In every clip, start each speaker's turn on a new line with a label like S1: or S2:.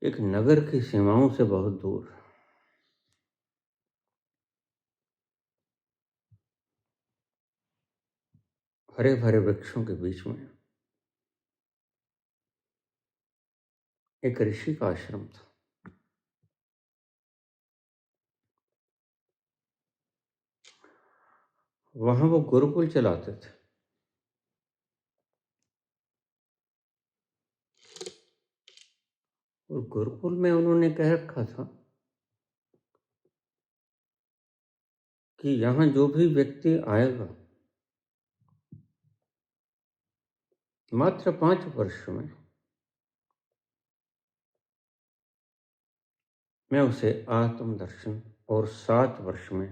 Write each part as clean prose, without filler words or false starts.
S1: एक नगर की सीमाओं से बहुत दूर हरे भरे वृक्षों के बीच में एक ऋषि का आश्रम था। वहां वो गुरुकुल चलाते थे। और गुरुकुल में उन्होंने कह रखा था कि यहाँ जो भी व्यक्ति आएगा मात्र 5 वर्ष में मैं उसे आत्म दर्शन और 7 वर्ष में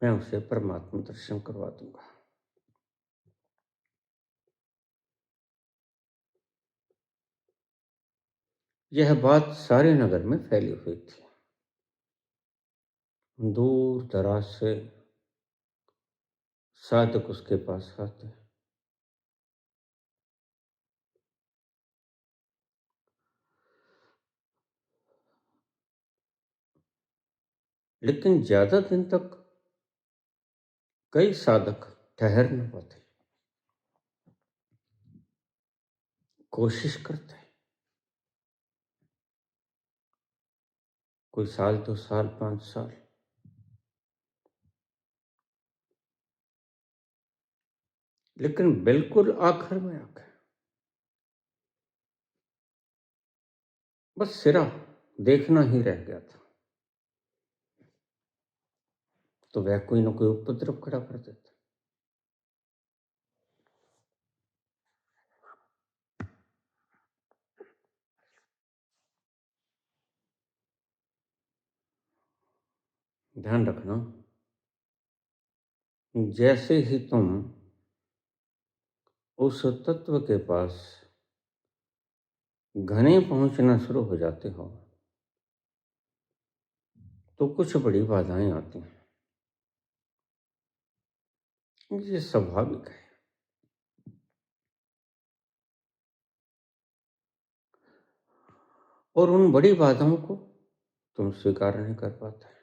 S1: मैं उसे परमात्मा दर्शन करवा दूंगा। यह बात सारे नगर में फैली हुई थी। दूर दराज से साधक उसके पास आते। लेकिन ज्यादा दिन तक कई साधक ठहर न पाते। कोशिश करते, कोई साल 2 साल 5 साल, लेकिन बिल्कुल आखिर में आकर बस सिरा देखना ही रह गया था तो वह कोई ना कोई उपद्रव खड़ा कर देता। ध्यान रखना, जैसे ही तुम उस तत्व के पास घने पहुंचना शुरू हो जाते हो तो कुछ बड़ी बाधाएं आती हैं। ये स्वाभाविक है। और उन बड़ी बाधाओं को तुम स्वीकार नहीं कर पाते।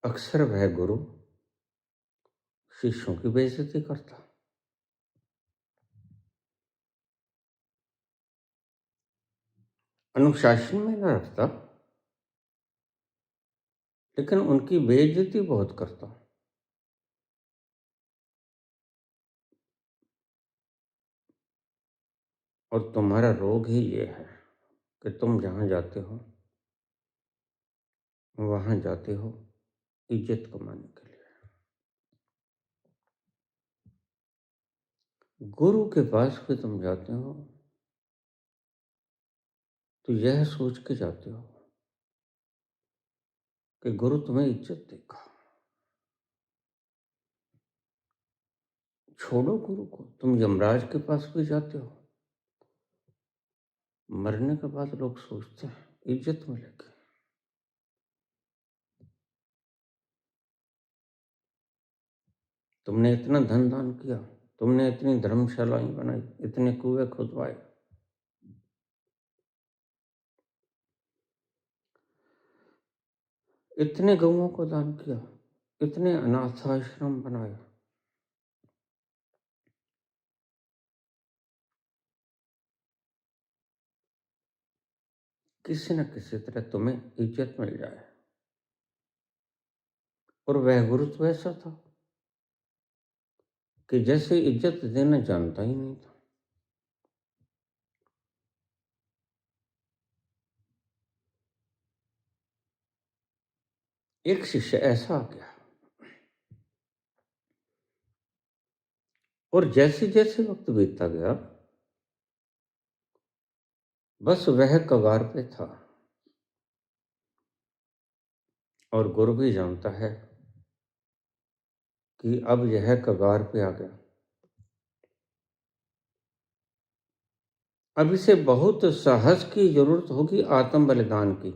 S1: अक्सर वह गुरु शिष्यों की बेइज्जती करता, अनुशासन में न रखता, लेकिन उनकी बेइज्जती बहुत करता। और तुम्हारा रोग ही ये है कि तुम जहां जाते हो वहां जाते हो इज्जत कमाने के लिए। गुरु के पास भी तुम जाते हो तो यह सोच के जाते हो कि गुरु तुम्हें इज्जत देगा। छोड़ो गुरु को, तुम यमराज के पास भी जाते हो, मरने के बाद लोग सोचते हैं इज्जत मिलेगी। तुमने इतना धन दान किया, तुमने इतनी धर्मशालाएं बनाई, इतने कुएं खुदवाए, इतने गऊओं को दान किया, इतने अनाथ आश्रम बनाए, किसी न किसी तरह तुम्हें इज्जत मिल जाए। और वह गुरु तो ऐसा था कि जैसे इज्जत देना जानता ही नहीं था। एक शिष्य ऐसा आ गया और जैसे जैसे वक्त बीतता गया बस वह कगार पे था। और गुरु भी जानता है कि अब यह कगार पे आ गया, अब इसे बहुत साहस की जरूरत होगी, आत्म बलिदान की,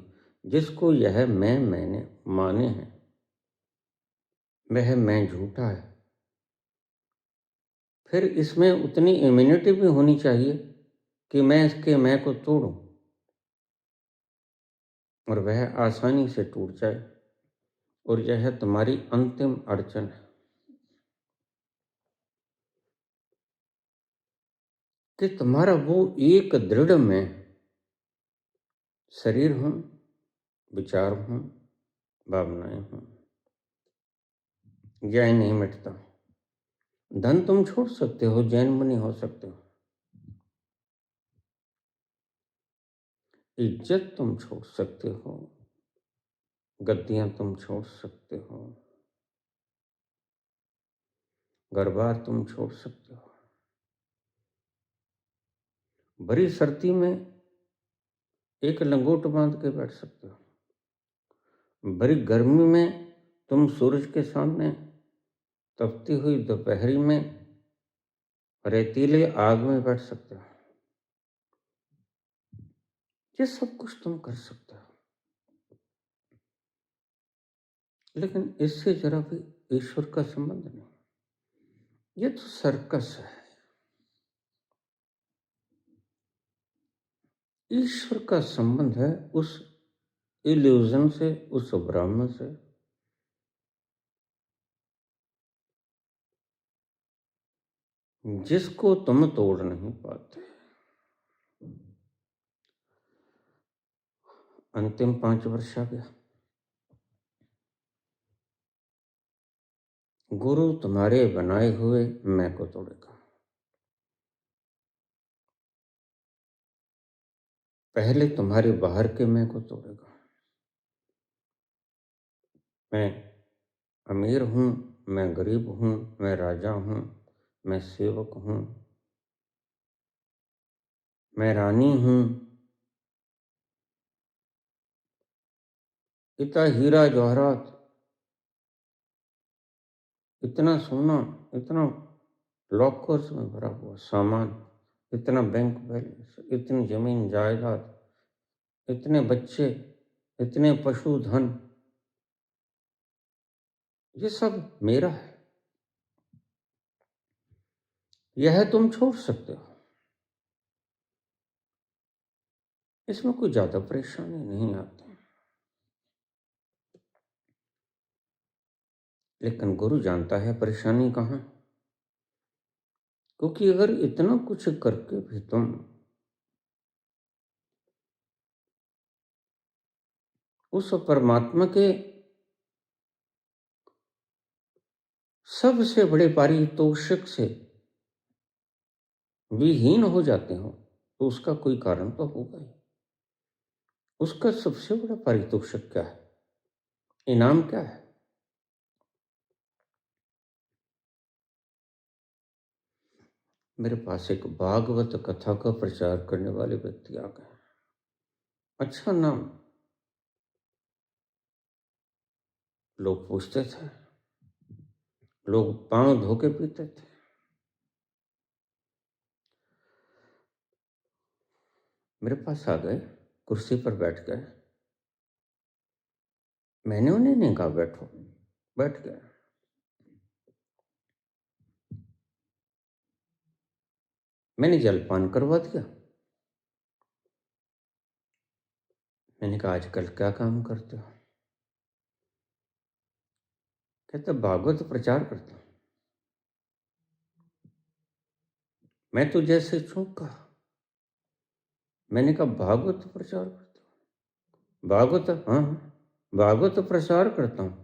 S1: जिसको यह मैंने माने हैं। वह मैं झूठा है, फिर इसमें उतनी इम्यूनिटी भी होनी चाहिए कि मैं इसके मैं को तोड़ूं और वह आसानी से टूट जाए। और यह तुम्हारी अंतिम अड़चन है कि तुम्हारा वो एक दृढ़ मैं शरीर हूं, विचार हूं, भावनाएं हूं, यह नहीं मिटता। धन तुम छोड़ सकते हो, जैन मुनि हो सकते हो, इज्जत तुम छोड़ सकते हो, गद्दियां तुम छोड़ सकते हो, घर बार तुम छोड़ सकते हो, भरी सर्दी में एक लंगोट बांध के बैठ सकते हो, भरी गर्मी में तुम सूरज के सामने तपती हुई दोपहरी में रेतीले आग में बैठ सकते हो। ये सब कुछ तुम कर सकते हो, लेकिन इससे जरा भी ईश्वर का संबंध नहीं। ये तो सर्कस है। ईश्वर का संबंध है उस इल्यूजन से, उस ब्रह्म से जिसको तुम तोड़ नहीं पाते। अंतिम 5 वर्ष आ गया, गुरु तुम्हारे बनाए हुए मैं को तोड़ेगा। पहले तुम्हारे बाहर के मैं को तोड़ेगा। मैं अमीर हूं, मैं गरीब हूं, मैं राजा हूं, मैं सेवक हूं, मैं रानी हूं, इतना हीरा जवाहरात, इतना सोना, इतना लॉकर्स में भरा हुआ सामान, इतना बैंक बैलेंस, इतनी जमीन जायदाद, इतने बच्चे, इतने पशुधन, ये सब मेरा है। यह तुम छोड़ सकते हो, इसमें कोई ज्यादा परेशानी नहीं आती। लेकिन गुरु जानता है परेशानी कहाँ, क्योंकि अगर इतना कुछ करके भी तुम उस परमात्मा के सबसे बड़े पारितोषिक से विहीन हो जाते हो, तो उसका कोई कारण तो होगा ही। उसका सबसे बड़ा पारितोषिक क्या है, इनाम क्या है? मेरे पास एक भागवत कथा का प्रचार करने वाले व्यक्ति आ गए। अच्छा नाम, लोग पूछते थे, लोग पांव धो के पीते थे। मेरे पास आ गए, कुर्सी पर बैठ गए। मैंने उन्हें नहीं कहा बैठो, बैठ गए। मैंने जलपान करवा दिया। मैंने कहा आजकल क्या काम करते हो? कहते भागवत प्रचार करता हूं। मैं तो जैसे चूक कहा। मैंने कहा भागवत प्रचार करता हूं, भागवत, हाँ भागवत प्रचार करता हूं।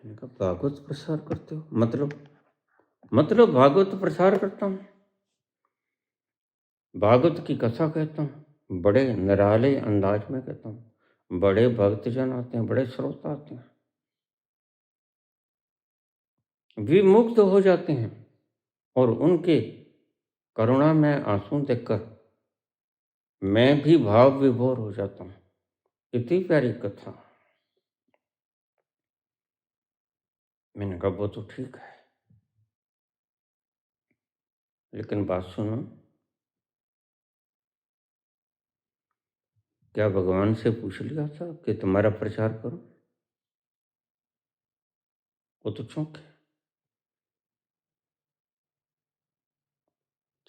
S1: मैंने कहा भागवत प्रसार करते हो, मतलब भागवत प्रसार करता हूं, भागवत की कथा कहता हूं, बड़े निराले अंदाज में कहता हूं, बड़े भक्तजन आते हैं, बड़े श्रोता आते हैं, विमुक्त हो जाते हैं और उनके करुणा में आंसू देखकर मैं भी भाव विभोर हो जाता हूं। इतनी प्यारी कथा। मैंने कहा वो तो ठीक है, लेकिन बात सुनो, क्या भगवान से पूछ लिया था कि तुम्हारा प्रचार करूं? वो तो चौंके।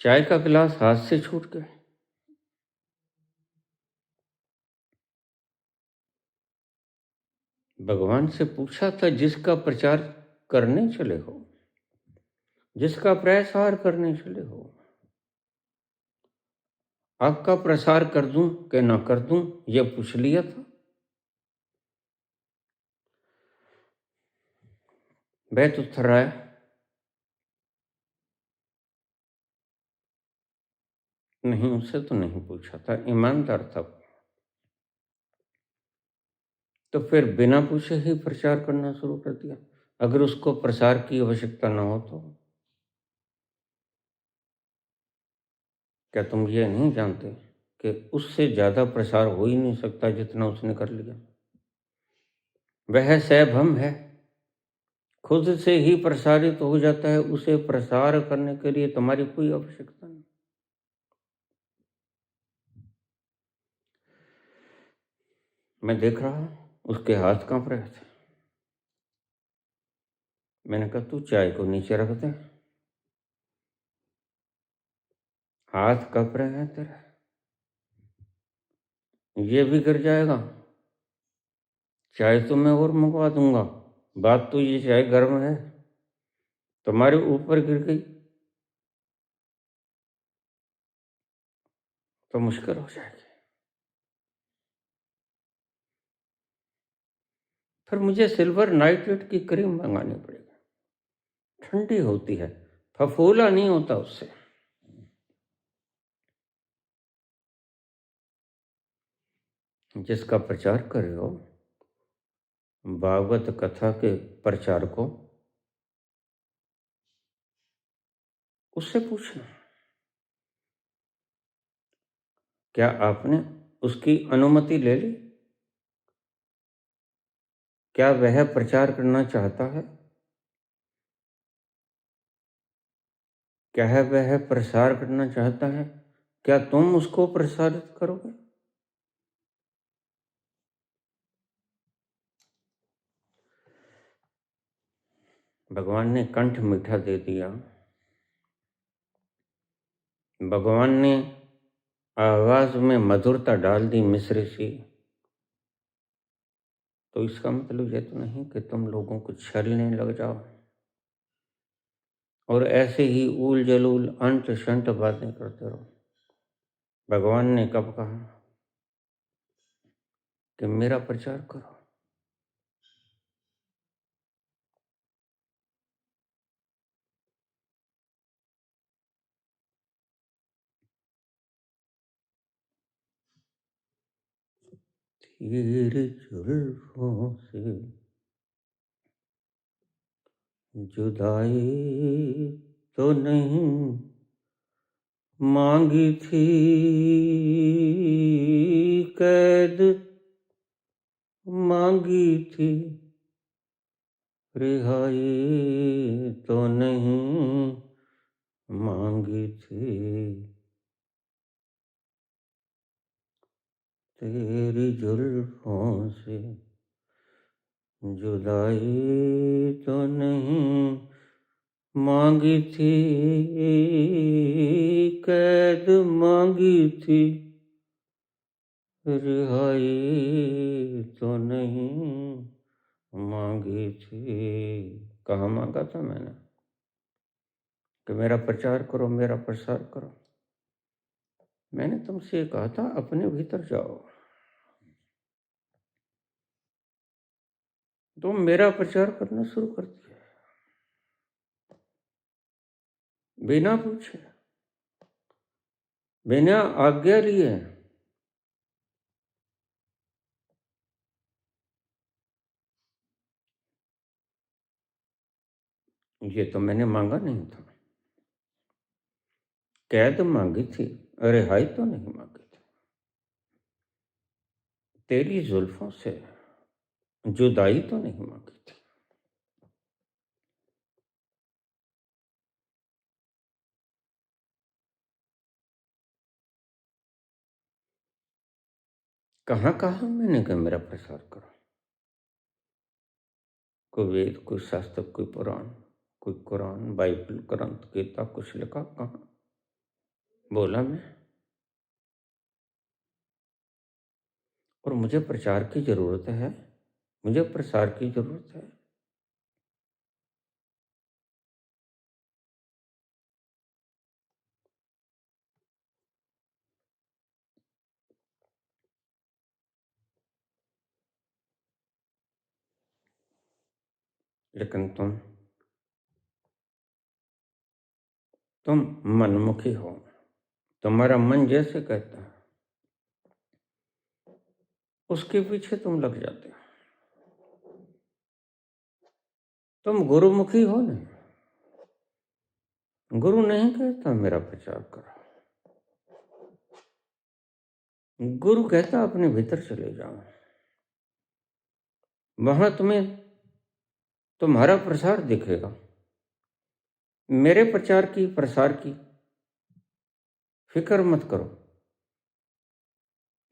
S1: चाय का गिलास हाथ से छूट गया। भगवान से पूछा था जिसका प्रचार करने चले हो, जिसका प्रसार करने चले हो, आपका प्रसार कर दूं कि ना कर दूं, यह पूछ लिया था। वह तो थर्राया, नहीं उससे तो नहीं पूछा था, ईमानदार था। तो फिर बिना पूछे ही प्रचार करना शुरू कर दिया। अगर उसको प्रसार की आवश्यकता ना हो तो क्या तुम ये नहीं जानते कि उससे ज़्यादा प्रसार हो ही नहीं सकता जितना उसने कर लिया? वह सैभम है, खुद से ही प्रसारित हो जाता है, उसे प्रसार करने के लिए तुम्हारी कोई आवश्यकता नहीं। मैं देख रहा हूं, उसके हाथ कांप रहे थे। मैंने कहा तू चाय को नीचे रख दे, हाथ कांप रहे हैं तेरे, ये भी गिर जाएगा। चाय तो मैं और मंगवा दूंगा, बात तो ये चाय गर्म है, तुम्हारे ऊपर गिर गई तो मुश्किल हो जाएगी। फिर मुझे सिल्वर नाइट्रेट की क्रीम मंगानी पड़ेगी, ठंडी होती है, फफोला नहीं होता उससे। जिसका प्रचार कर रहे हो, भागवत कथा के प्रचार को, उससे पूछना क्या आपने उसकी अनुमति ले ली? क्या वह प्रचार करना चाहता है? क्या वह प्रसार करना चाहता है? क्या तुम उसको प्रसारित करोगे? भगवान ने कंठ मीठा दे दिया, भगवान ने आवाज में मधुरता डाल दी मिश्री सी, तो इसका मतलब ये तो नहीं कि तुम लोगों को छलने लग जाओ और ऐसे ही ऊल जलूल अंट शंट बातें करते रहो। भगवान ने कब कहा कि मेरा प्रचार करो? तेरी जुल्फों से जुदाई तो नहीं मांगी थी, कैद मांगी थी, रिहाई तो नहीं मांगी थी। तेरी जुल्फों से जुदाई तो नहीं मांगी थी, कैद मांगी थी, रिहाई तो नहीं मांगी थी। कहाँ मांगा था मैंने कि मेरा प्रचार करो, मेरा प्रसार करो? मैंने तुमसे ये कहा था अपने भीतर जाओ, तुम मेरा प्रचार करना शुरू कर दिया बिना पूछे, बिना आज्ञा लिए। ये तो मैंने मांगा नहीं था, कैद मांगी थी, रिहाई तो नहीं मांगी थी। तेरी जुल्फों से जुदाई तो नहीं मांगी थी। कहाँ कहा मैंने कि मेरा प्रचार करो? कोई वेद, कोई शास्त्र, कोई पुराण, कोई कुरान, बाइबल, ग्रंथ, गीता कुछ लिखा? कहाँ बोला मैं? और मुझे प्रचार की जरूरत है, मुझे प्रसार की जरूरत है। लेकिन तुम मनमुखी हो। तुम्हारा मन जैसे कहता है उसके पीछे तुम लग जाते हो। तुम गुरुमुखी हो नहीं। गुरु नहीं कहता मेरा प्रचार करो। गुरु कहता अपने भीतर चले जाओ, वहां तुम्हें तुम्हारा प्रसार दिखेगा। मेरे प्रचार की, प्रसार की फिक्र मत करो,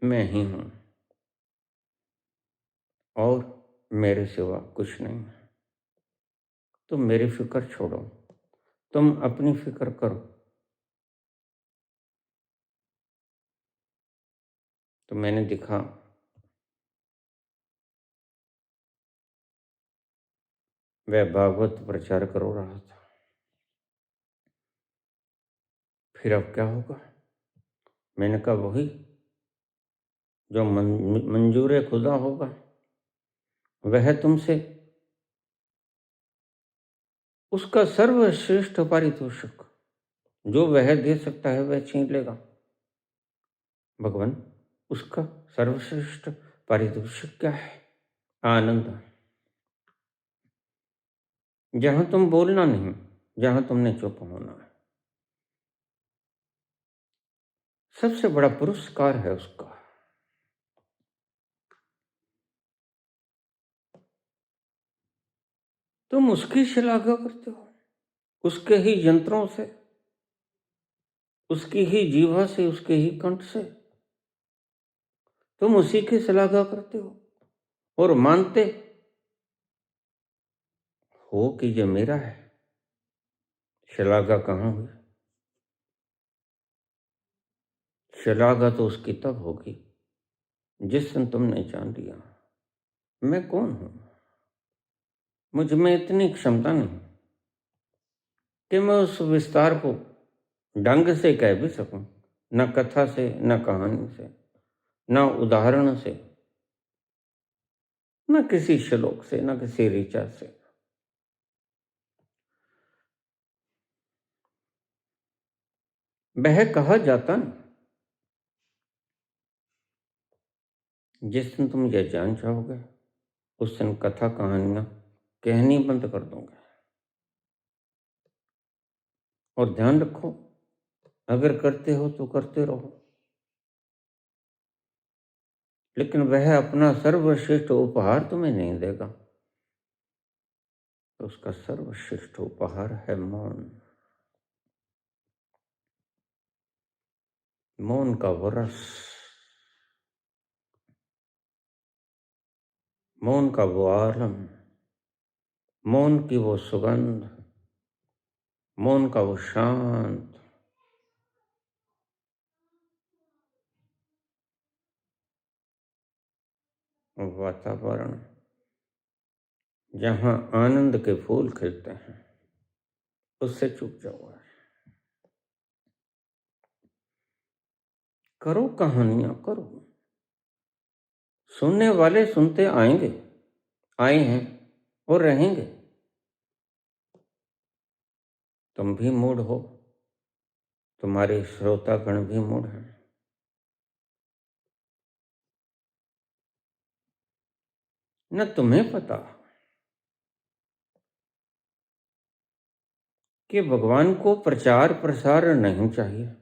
S1: मैं ही हूं और मेरे सिवा कुछ नहीं। तुम मेरी फिक्र छोड़ो, तुम अपनी फिक्र करो। तो मैंने दिखा वह भागवत प्रचार करो रहा था। फिर अब क्या होगा? मैंने कहा वही जो मंजूर खुदा होगा वह तुमसे उसका सर्वश्रेष्ठ पारितोषिक जो वह दे सकता है वह छीन लेगा। भगवान, उसका सर्वश्रेष्ठ पारितोषिक क्या है? आनंद। जहां तुम बोलना नहीं, जहां तुमने चुप होना है, सबसे बड़ा पुरस्कार है उसका। तुम उसकी श्लाघा करते हो, उसके ही यंत्रों से, उसकी ही जीवा से, उसके ही कंठ से तुम उसी की श्लाघा करते हो और मानते हो कि ये मेरा है। श्लाघा कहाँ हुई? श्लाघा तो उसकी तब होगी जिस दिन तुमने जान लिया मैं कौन हूं। मुझ में इतनी क्षमता नहीं कि मैं उस विस्तार को ढंग से कह भी सकूं, न कथा से, न कहानी से, न उदाहरण से, न किसी श्लोक से, न किसी ऋचा से। वह कहा जाता नहीं। जिस दिन तुम यह जान जाओगे उस दिन कथा कहानियां कहनी बंद कर दूंगा। और ध्यान रखो, अगर करते हो तो करते रहो, लेकिन वह अपना सर्वश्रेष्ठ उपहार तुम्हें नहीं देगा। तो उसका सर्वश्रेष्ठ उपहार है मौन। मौन का वो रस, मौन का वो आलम, मौन की वो सुगंध, मौन का वो शांत वातावरण जहां आनंद के फूल खिलते हैं, उससे चुप जाओ। करो कहानियां, करो। सुनने वाले सुनते आएंगे, आए हैं और रहेंगे। तुम भी मूड हो, तुम्हारे श्रोतागण भी मूड हैं। न तुम्हें पता कि भगवान को प्रचार प्रसार नहीं चाहिए।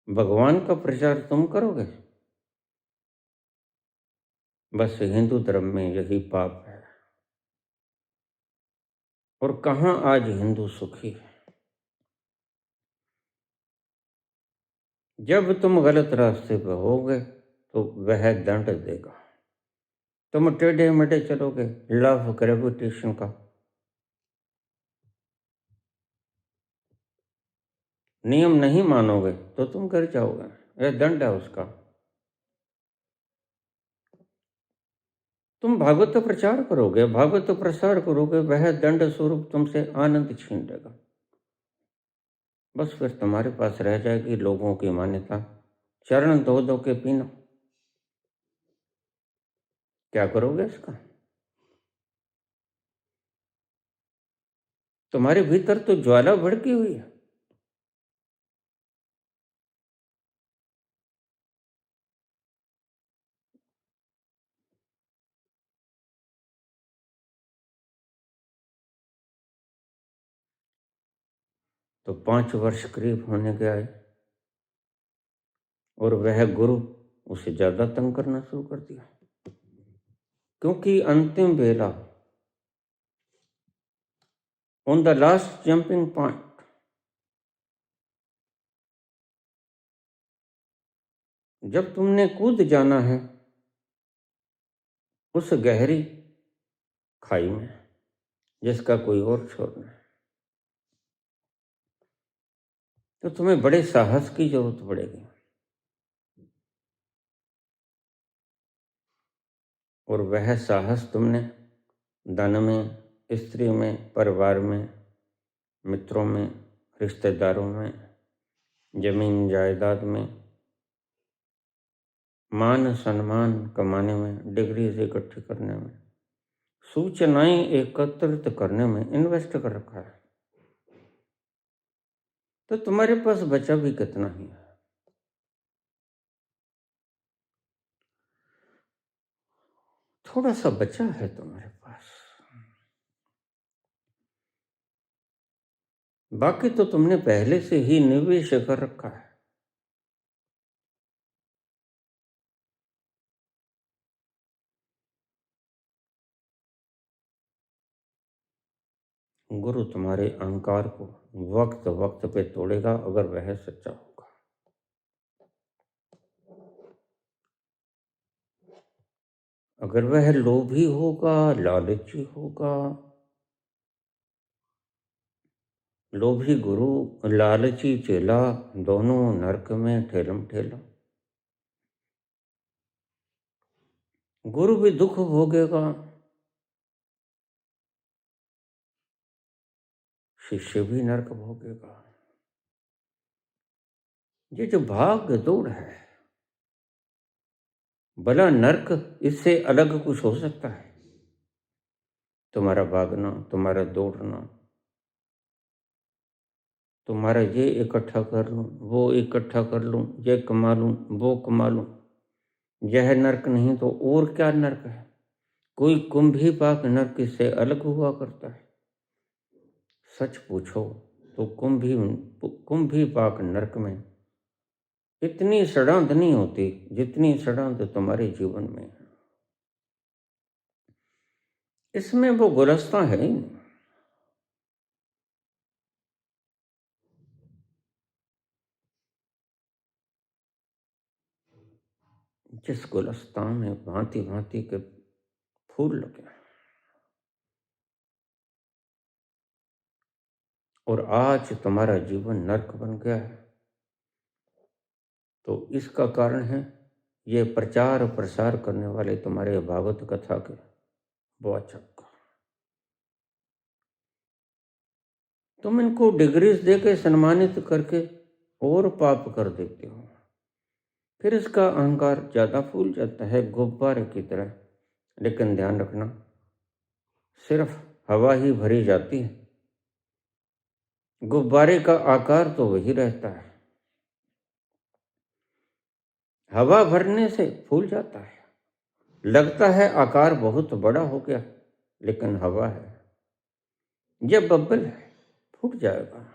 S1: भगवान का प्रचार तुम करोगे। बस हिंदू धर्म में यही पाप है। और कहां आज हिंदू सुखी है? जब तुम गलत रास्ते पर होगे तो वह दंड देगा। तुम टेढ़े मेढ़े चलोगे, लॉ ऑफ ग्रेविटेशन का नियम नहीं मानोगे तो तुम गिर जाओगे, यह दंड है उसका। तुम भागवत प्रचार करोगे, भागवत प्रसार करोगे, वह दंड स्वरूप तुमसे आनंद छीन लेगा। बस फिर तुम्हारे पास रह जाएगी लोगों की मान्यता, चरण धो धो के पीना। क्या करोगे इसका? तुम्हारे भीतर तो ज्वाला भड़की हुई है। तो 5 वर्ष करीब होने के आए और वह गुरु उसे ज्यादा तंग करना शुरू कर दिया, क्योंकि अंतिम बेला, on the last jumping point, जब तुमने कूद जाना है उस गहरी खाई में जिसका कोई और छोर नहीं, तो तुम्हें बड़े साहस की जरूरत पड़ेगी। और वह साहस तुमने धन में, स्त्री में, परिवार में, मित्रों में, रिश्तेदारों में, जमीन जायदाद में, मान सम्मान कमाने में, डिग्रीज इकट्ठी करने में, सूचनाएं एकत्रित करने में इन्वेस्ट कर रखा है। तो तुम्हारे पास बचा भी कितना ही है। थोड़ा सा बचा है तुम्हारे पास, बाकी तो तुमने पहले से ही निवेश कर रखा है। गुरु तुम्हारे अहंकार को वक्त वक्त पे तोड़ेगा अगर वह सच्चा होगा। अगर वह लोभी होगा, लालची होगा, लोभी गुरु, लालची चेला, दोनों नरक में ठेलम ठेला। गुरु भी दुख भोगेगा, शिष्य भी नरक भोगेगा। ये जो भाग दौड़ है, भला नरक इससे अलग कुछ हो सकता है? तुम्हारा भागना, तुम्हारा दौड़ना, तुम्हारा ये इकट्ठा कर लूं, वो इकट्ठा कर लूं, ये कमा लूं, वो कमा लूं, यह नरक नहीं तो और क्या नरक है? कोई कुंभी पाक नरक इससे अलग हुआ करता है? सच पूछो तो कुंभी पाक नरक में इतनी सड़ांध नहीं होती जितनी सड़ांध तुम्हारे जीवन में है। इसमें वो गुलस्ता है ही नहीं। जिस गुलस्तान में भांति भांति के फूल लगे और आज तुम्हारा जीवन नरक बन गया है, तो इसका कारण है ये प्रचार प्रसार करने वाले तुम्हारे भागवत कथा के वाचक। तुम इनको डिग्रीज देके सम्मानित करके और पाप कर देते हो, फिर इसका अहंकार ज्यादा फूल जाता है गुब्बारे की तरह। लेकिन ध्यान रखना, सिर्फ हवा ही भरी जाती है, गुब्बारे का आकार तो वही रहता है। हवा भरने से फूल जाता है, लगता है आकार बहुत बड़ा हो गया, लेकिन हवा है, यह बबल है, फूट जाएगा।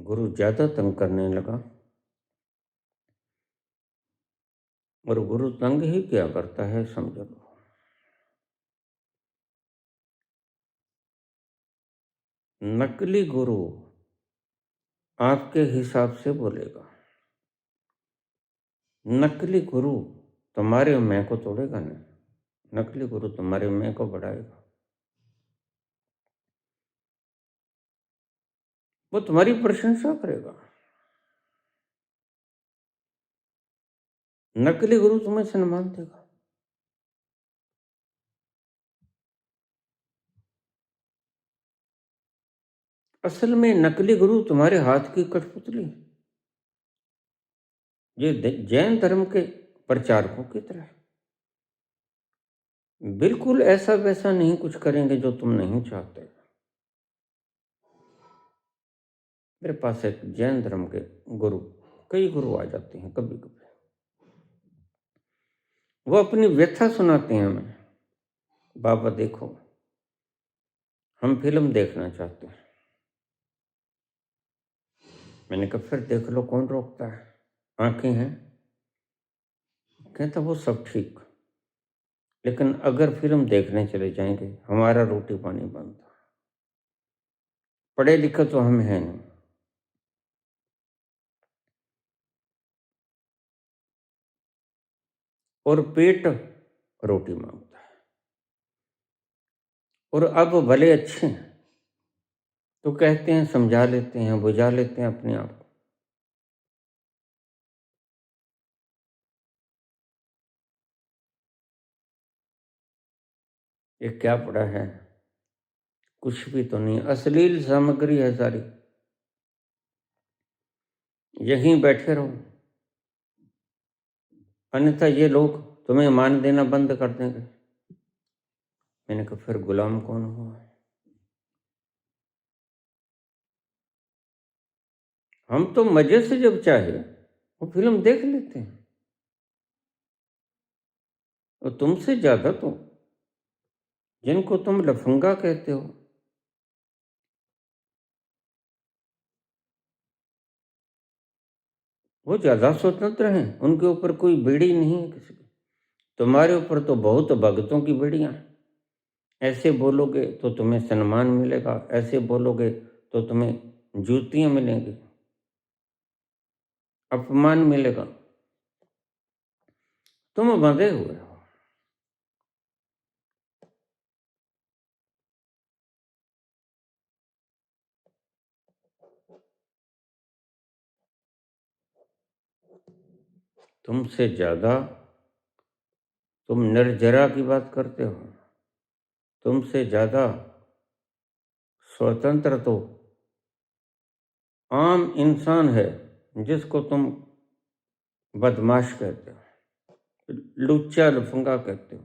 S1: गुरु ज़्यादा तंग करने लगा, और गुरु तंग ही क्या करता है समझ लो। नकली गुरु आपके हिसाब से बोलेगा, नकली गुरु तुम्हारे मैं को तोड़ेगा नहीं, नकली गुरु तुम्हारे मैं को बढ़ाएगा। वो तुम्हारी प्रशंसा करेगा। नकली गुरु तुम्हें सम्मान देगा। असल में नकली गुरु तुम्हारे हाथ की कठपुतली, ये जैन धर्म के प्रचारकों की तरह बिल्कुल ऐसा वैसा नहीं कुछ करेंगे जो तुम नहीं चाहते। मेरे पास एक जैन धर्म के गुरु, कई गुरु आ जाते हैं कभी कभी, वो अपनी व्यथा सुनाते हैं हमें, बाबा देखो हम फिल्म देखना चाहते हैं। मैंने कहा फिर देख लो, कौन रोकता है, आंखें हैं। कहता वो सब ठीक, लेकिन अगर फिल्म देखने चले जाएंगे हमारा रोटी पानी बंद, पढ़े लिखे तो हम हैं नहीं, और पेट रोटी मांगता है, और अब भले अच्छे हैं तो कहते हैं समझा लेते हैं, बुझा लेते हैं अपने आप को। ये क्या पड़ा है, कुछ भी तो नहीं, अश्लील सामग्री है सारी। यहीं बैठे रहो, अन्यथा ये लोग तुम्हें मान देना बंद कर देंगे। मैंने कहा फिर गुलाम कौन हुआ। हम तो मजे से जब चाहे वो फिल्म देख लेते हैं, और तुमसे ज्यादा तो जिनको तुम लफंगा कहते हो, वो ज्यादा स्वतंत्र हैं, उनके ऊपर कोई बेड़ी नहीं है किसी की। तुम्हारे ऊपर तो बहुत भगतों की बेड़ियां हैं। ऐसे बोलोगे तो तुम्हें सम्मान मिलेगा, ऐसे बोलोगे तो तुम्हें जूतियां मिलेंगी, अपमान मिलेगा। तुम बंधे हुए हो। तुमसे ज्यादा तुम निर्जरा की बात करते हो, तुमसे ज्यादा स्वतंत्र तो आम इंसान है जिसको तुम बदमाश कहते हो, लुच्चा लफंगा कहते हो।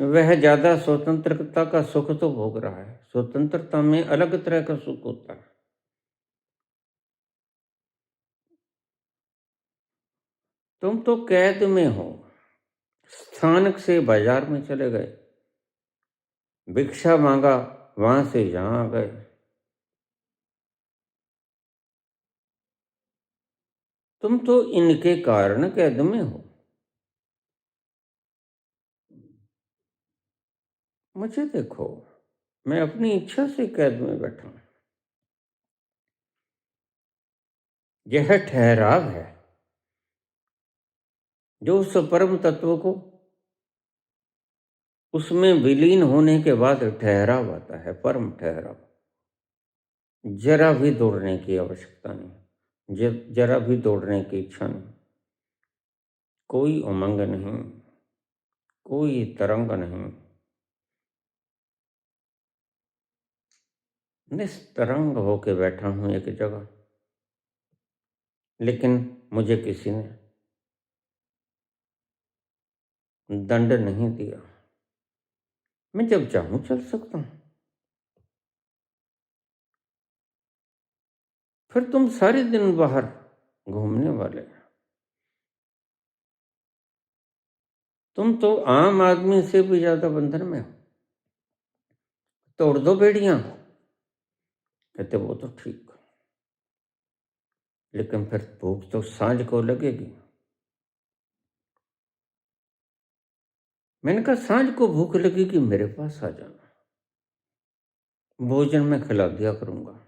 S1: वह ज्यादा स्वतंत्रता का सुख तो भोग रहा है। स्वतंत्रता में अलग तरह का सुख होता है। तुम तो कैद में हो, स्थानक से बाजार में चले गए, भिक्षा मांगा, वहां से यहां आ गए। तुम तो इनके कारण कैद में हो। मुझे देखो, मैं अपनी इच्छा से कैद में बैठा हूं। यह ठहराव है जो उस परम तत्व को उसमें विलीन होने के बाद ठहराव आता है, परम ठहराव। जरा भी दौड़ने की आवश्यकता नहीं, जरा भी दौड़ने की इच्छा नहीं, कोई उमंग नहीं, कोई तरंग नहीं, निस्तरंग होके बैठा हूं एक जगह। लेकिन मुझे किसी ने दंड नहीं दिया, मैं जब चाहूं चल सकता हूं। फिर तुम सारे दिन बाहर घूमने वाले, तुम तो आम आदमी से भी ज्यादा बंधन में हो। तोड़ दो बेड़ियां, कहते वो तो ठीक, लेकिन फिर भूख तो सांझ को लगेगी। मैंने कहा सांझ को भूख लगेगी मेरे पास आ जाना, भोजन में खिला दिया करूंगा।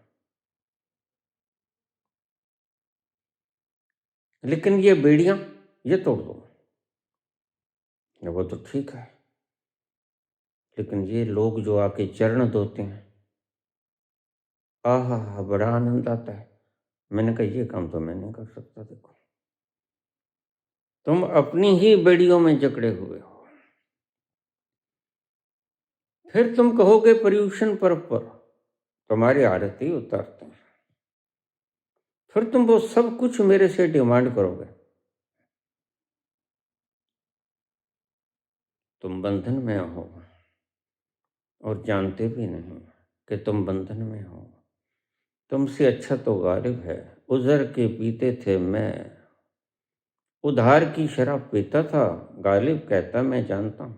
S1: लेकिन ये बेड़ियां ये तोड़ दो, वो तो ठीक है, लेकिन ये लोग जो आके चरण धोते हैं, आहा हा, बड़ा आनंद आता है। मैंने कहा ये काम तो मैं नहीं कर सकता। देखो तुम अपनी ही बेड़ियों में जकड़े हुए हो, फिर तुम कहोगे पर्यूषण पर्व पर तुम्हारी आरती उतारते हैं, फिर तुम वो सब कुछ मेरे से डिमांड करोगे। तुम बंधन में हो और जानते भी नहीं कि तुम बंधन में हो। तुमसे अच्छा तो गालिब है, उजर के पीते थे मैं, उधार की शराब पीता था, गालिब कहता मैं जानता हूं।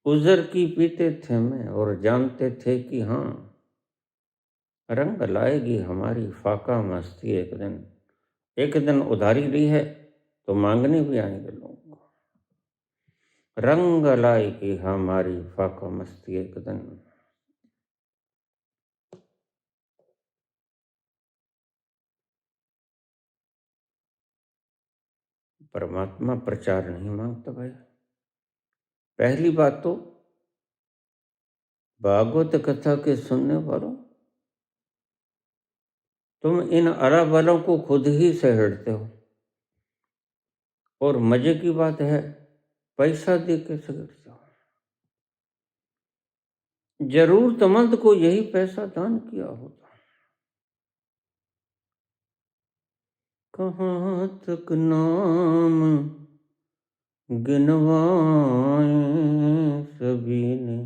S1: उजर की पीते थे मैं और जानते थे कि हाँ रंग लाएगी हमारी फाका मस्ती एक दिन। एक दिन उधारी ली है तो मांगने भी आएंगे लोग। रंग लाएगी हमारी फाका मस्ती एक दिन। परमात्मा प्रचार नहीं मांगता भाई। पहली बात तो भागवत कथा के सुनने वालों, तुम इन अराबलों को खुद ही सहेड़ते हो, और मजे की बात है पैसा दे के सहेड़ते हो। जरूरतमंद को यही पैसा दान किया होता। कहाँ तक नाम गिनवाए सभी ने,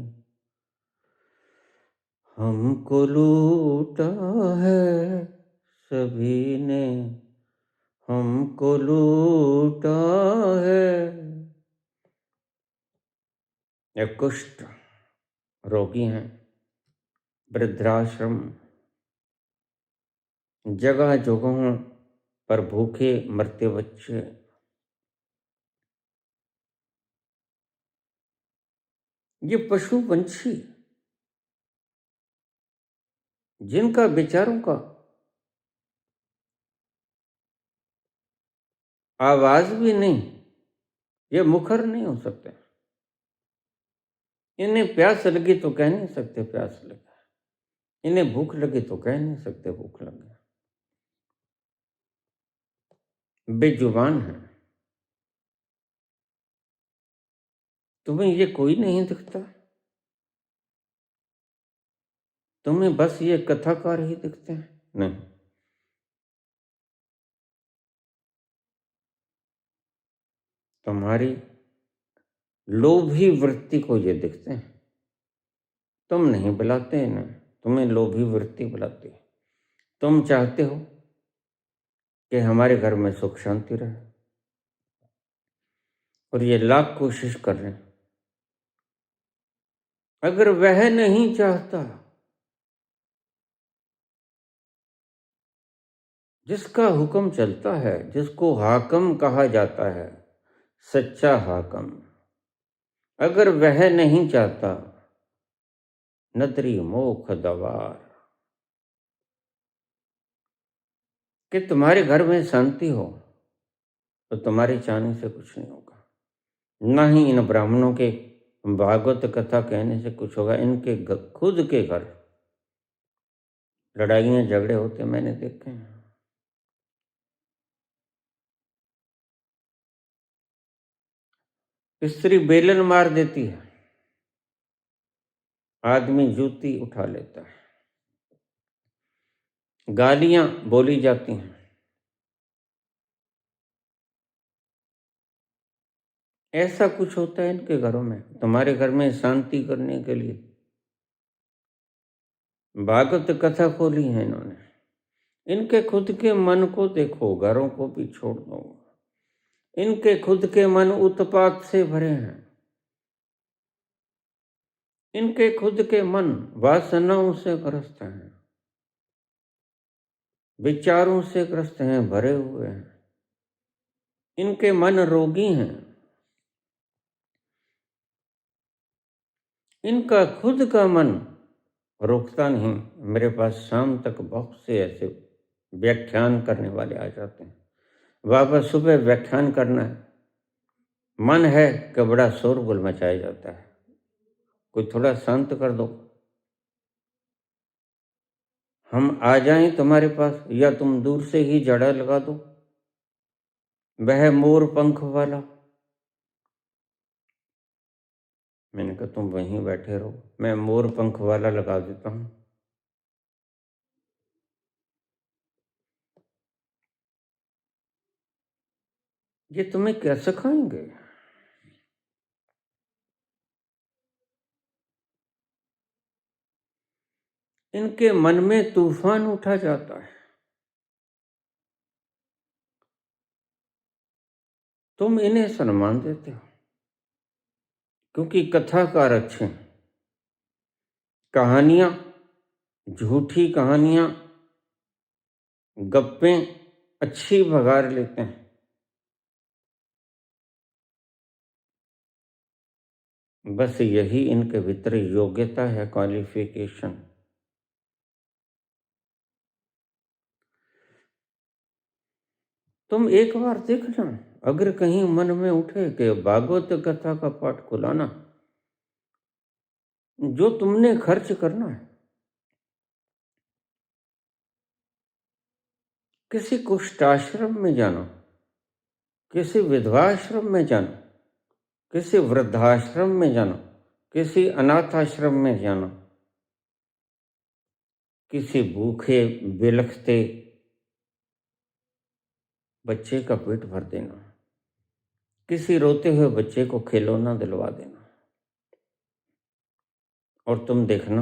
S1: हमको लूटा है सभी ने, हमको लूटा है। एक कुष्ठ रोगी हैं, वृद्धाश्रम, जगह जगहों पर भूखे मरते बच्चे, ये पशु पंछी जिनका बेचारों का आवाज भी नहीं, ये मुखर नहीं हो सकते। इन्हें प्यास लगी तो कह नहीं सकते प्यास लगी, इन्हें भूख लगी तो कह नहीं सकते भूख लगी। बेजुबान है। तुम्हें ये कोई नहीं दिखता, तुम्हें बस ये कथाकार ही दिखते हैं। नहीं, तुम्हारी लोभी वृत्ति को ये दिखते हैं। तुम नहीं बुलाते ना, तुम्हें लोभी वृत्ति बुलाती है। तुम चाहते हो कि हमारे घर में सुख शांति रहे, और ये लाख कोशिश कर रहे हैं। अगर वह नहीं चाहता जिसका हुक्म चलता है, जिसको हाकम कहा जाता है, सच्चा हाकम, अगर वह नहीं चाहता, नदरी मोख दवार, कि तुम्हारे घर में शांति हो, तो तुम्हारी चाहने से कुछ नहीं होगा। ना ही इन ब्राह्मणों के भागवत कथा कहने से कुछ होगा। इनके खुद के घर लड़ाइयाँ झगड़े होते मैंने देखे हैं। स्त्री बेलन मार देती है, आदमी जूती उठा लेता है, गालियां बोली जाती हैं। ऐसा कुछ होता है इनके घरों में। तुम्हारे घर में शांति करने के लिए भागवत कथा खोली है इन्होंने। इनके खुद के मन को देखो, घरों को भी छोड़ दो। इनके खुद के मन उत्पात से भरे हैं। इनके खुद के मन वासनाओं से ग्रस्त हैं। विचारों से ग्रस्त हैं, भरे हुए हैं, इनके मन रोगी हैं, इनका खुद का मन रोकता नहीं। मेरे पास शाम तक बहुत से ऐसे व्याख्यान करने वाले आ जाते हैं। बाबा सुबह व्याख्यान करना है, मन है कि बड़ा शोरगुल मचाया जाता है, कोई थोड़ा शांत कर दो, हम आ जाएं तुम्हारे पास, या तुम दूर से ही जड़ा लगा दो। वह मोर पंख वाला, मैंने कहा तुम वहीं बैठे रहो, मैं मोर पंख वाला लगा देता हूं। ये तुम्हें क्या सिखाएंगे? इनके मन में तूफान उठा जाता है। तुम इन्हें सम्मान देते हो क्योंकि कथाकार अच्छे हैं। कहानियां, झूठी कहानियां, गप्पें अच्छी भगार लेते हैं। बस यही इनके भीतर योग्यता है, क्वालिफिकेशन। तुम एक बार देखना, अगर कहीं मन में उठे कि भागवत कथा का पाठ खुलाना, जो तुमने खर्च करना है, किसी कुष्ठाश्रम में जाना, किसी विधवाश्रम में जाना, किसी वृद्धाश्रम में जाना, किसी अनाथाश्रम में जाना, किसी भूखे बिलखते बच्चे का पेट भर देना, किसी रोते हुए बच्चे को खिलौना दिलवा देना, और तुम देखना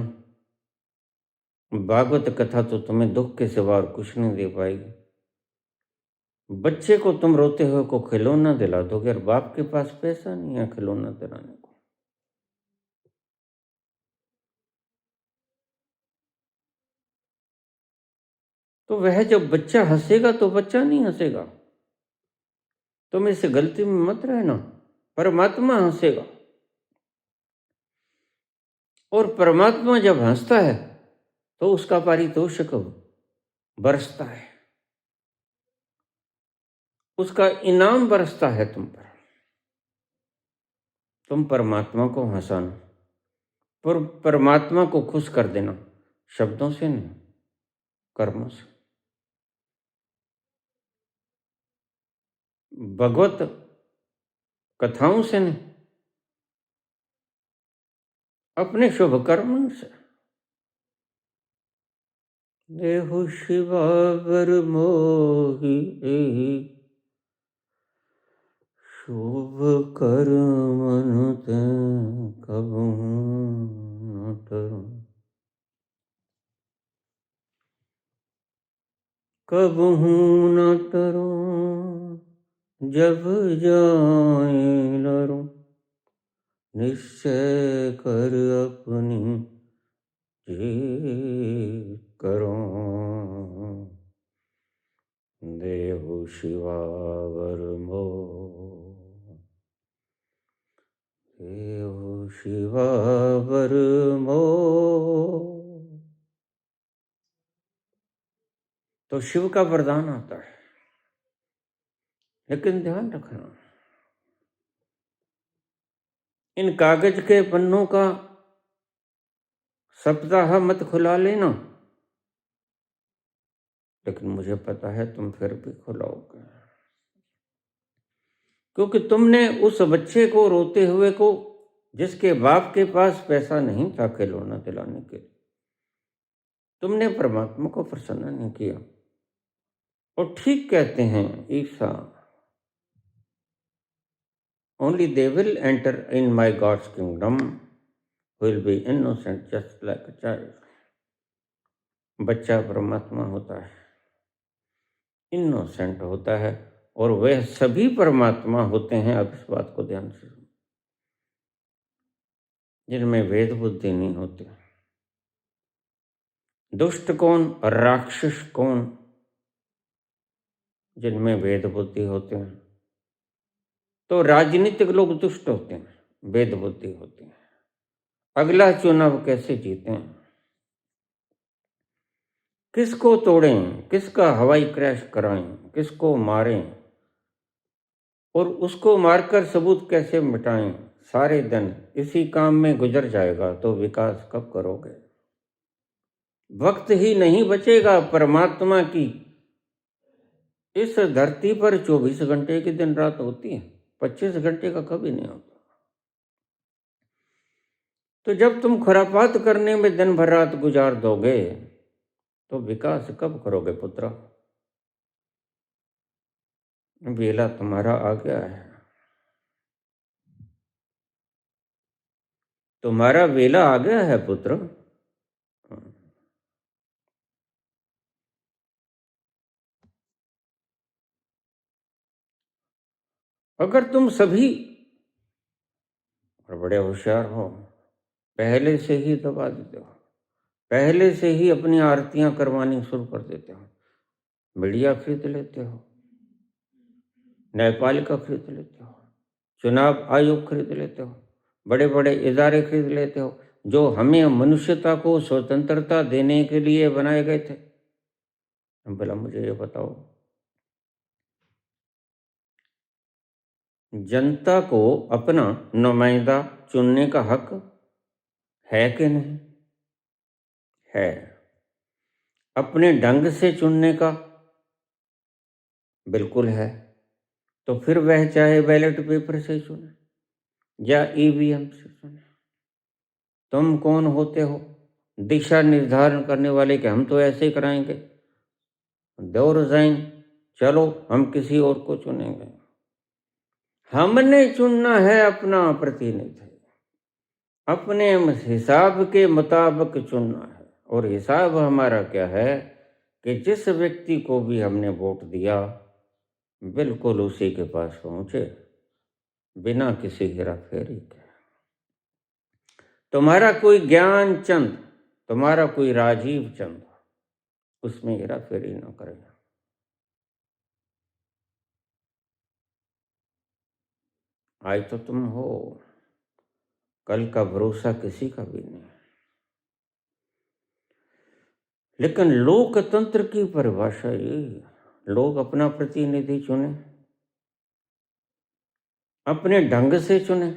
S1: भागवत कथा तो तुम्हें दुख के सिवा और कुछ नहीं दे पाएगी। बच्चे को तुम रोते हुए को खिलौना दिला दोगे, और बाप के पास पैसा नहीं है खिलौना दिलाने को। तो वह जब बच्चा हंसेगा तो बच्चा नहीं हंसेगा। तुम इस गलती में मत रहना, परमात्मा हंसेगा। और परमात्मा जब हंसता है तो उसका पारितोषिक बरसता है, उसका इनाम बरसता है तुम पर। तुम परमात्मा को हंसाना, पर परमात्मा को खुश कर देना, शब्दों से नहीं, कर्मों से। भगवत कथाओं से नहीं, अपने शुभ कर्मों से। देहु शिवावर मोहि एहि, शुभ कर्म ते कबहु न टरऊं। कबहू न टरूं जब जाए लरूं, निश्चय कर अपनी जीत करूं। देहु शिवावर मोह, देहु शिवावर मोह। तो शिव का वरदान आता है, लेकिन ध्यान रखना, इन कागज के पन्नों का सप्ताह मत खुला लेना, लेकिन मुझे पता है तुम फिर भी खुलाओगे, क्योंकि तुमने उस बच्चे को रोते हुए को, जिसके बाप के पास पैसा नहीं था खिलौना दिलाने के लिए, तुमने परमात्मा को प्रसन्न नहीं किया। और ठीक कहते हैं Isa, only they will enter in my God's kingdom will be innocent just like a child. बच्चा परमात्मा होता है, इनोसेंट होता है, और वह सभी परमात्मा होते हैं, अब इस बात को ध्यान से, जिनमें भेद बुद्धि नहीं होती। दुष्ट कौन, राक्षस कौन, जिनमें भेद बुद्धि होते हैं, तो राजनीतिक लोग दुष्ट होते हैं, भेद बुद्धि होती है। अगला चुनाव कैसे जीतें, किसको तोड़ें, किसका हवाई क्रैश कराएं, किसको मारें और उसको मारकर सबूत कैसे मिटाएं, सारे दिन इसी काम में गुजर जाएगा तो विकास कब करोगे। वक्त ही नहीं बचेगा परमात्मा की। इस धरती पर 24 घंटे की दिन रात होती है, 25 घंटे का कभी नहीं होता। तो जब तुम खुरापात करने में दिन भर रात गुजार दोगे तो विकास कब करोगे पुत्र। वेला तुम्हारा आ गया है, तुम्हारा वेला आ गया है पुत्र। अगर तुम सभी और बड़े होशियार हो, पहले से ही दबा देते हो, पहले से ही अपनी आरतियां करवानी शुरू कर देते हो, मीडिया खरीद लेते हो, न्यायपालिका खरीद लेते हो, चुनाव आयोग खरीद लेते हो, बड़े बड़े इदारे खरीद लेते हो जो हमें मनुष्यता को स्वतंत्रता देने के लिए बनाए गए थे। भला मुझे ये बताओ, जनता को अपना नुमाइंदा चुनने का हक है कि नहीं। है। अपने ढंग से चुनने का बिल्कुल है। तो फिर वह चाहे बैलेट पेपर से चुने या ईवीएम से चुने, तुम कौन होते हो दिशा निर्धारण करने वाले कि हम तो ऐसे ही कराएंगे, दो रिजाइन, चलो हम किसी और को चुनेंगे। हमने चुनना है अपना प्रतिनिधि, अपने हिसाब के मुताबिक चुनना है। और हिसाब हमारा क्या है कि जिस व्यक्ति को भी हमने वोट दिया बिल्कुल उसी के पास पहुंचे, बिना किसी हेराफेरी के। तुम्हारा कोई ज्ञान चंद, तुम्हारा कोई राजीव चंद उसमें हेराफेरी ना करेगा। आज तो तुम हो, कल का भरोसा किसी का भी नहीं। लेकिन लोकतंत्र की परिभाषा ये है, लोग अपना प्रतिनिधि चुने, अपने ढंग से चुने,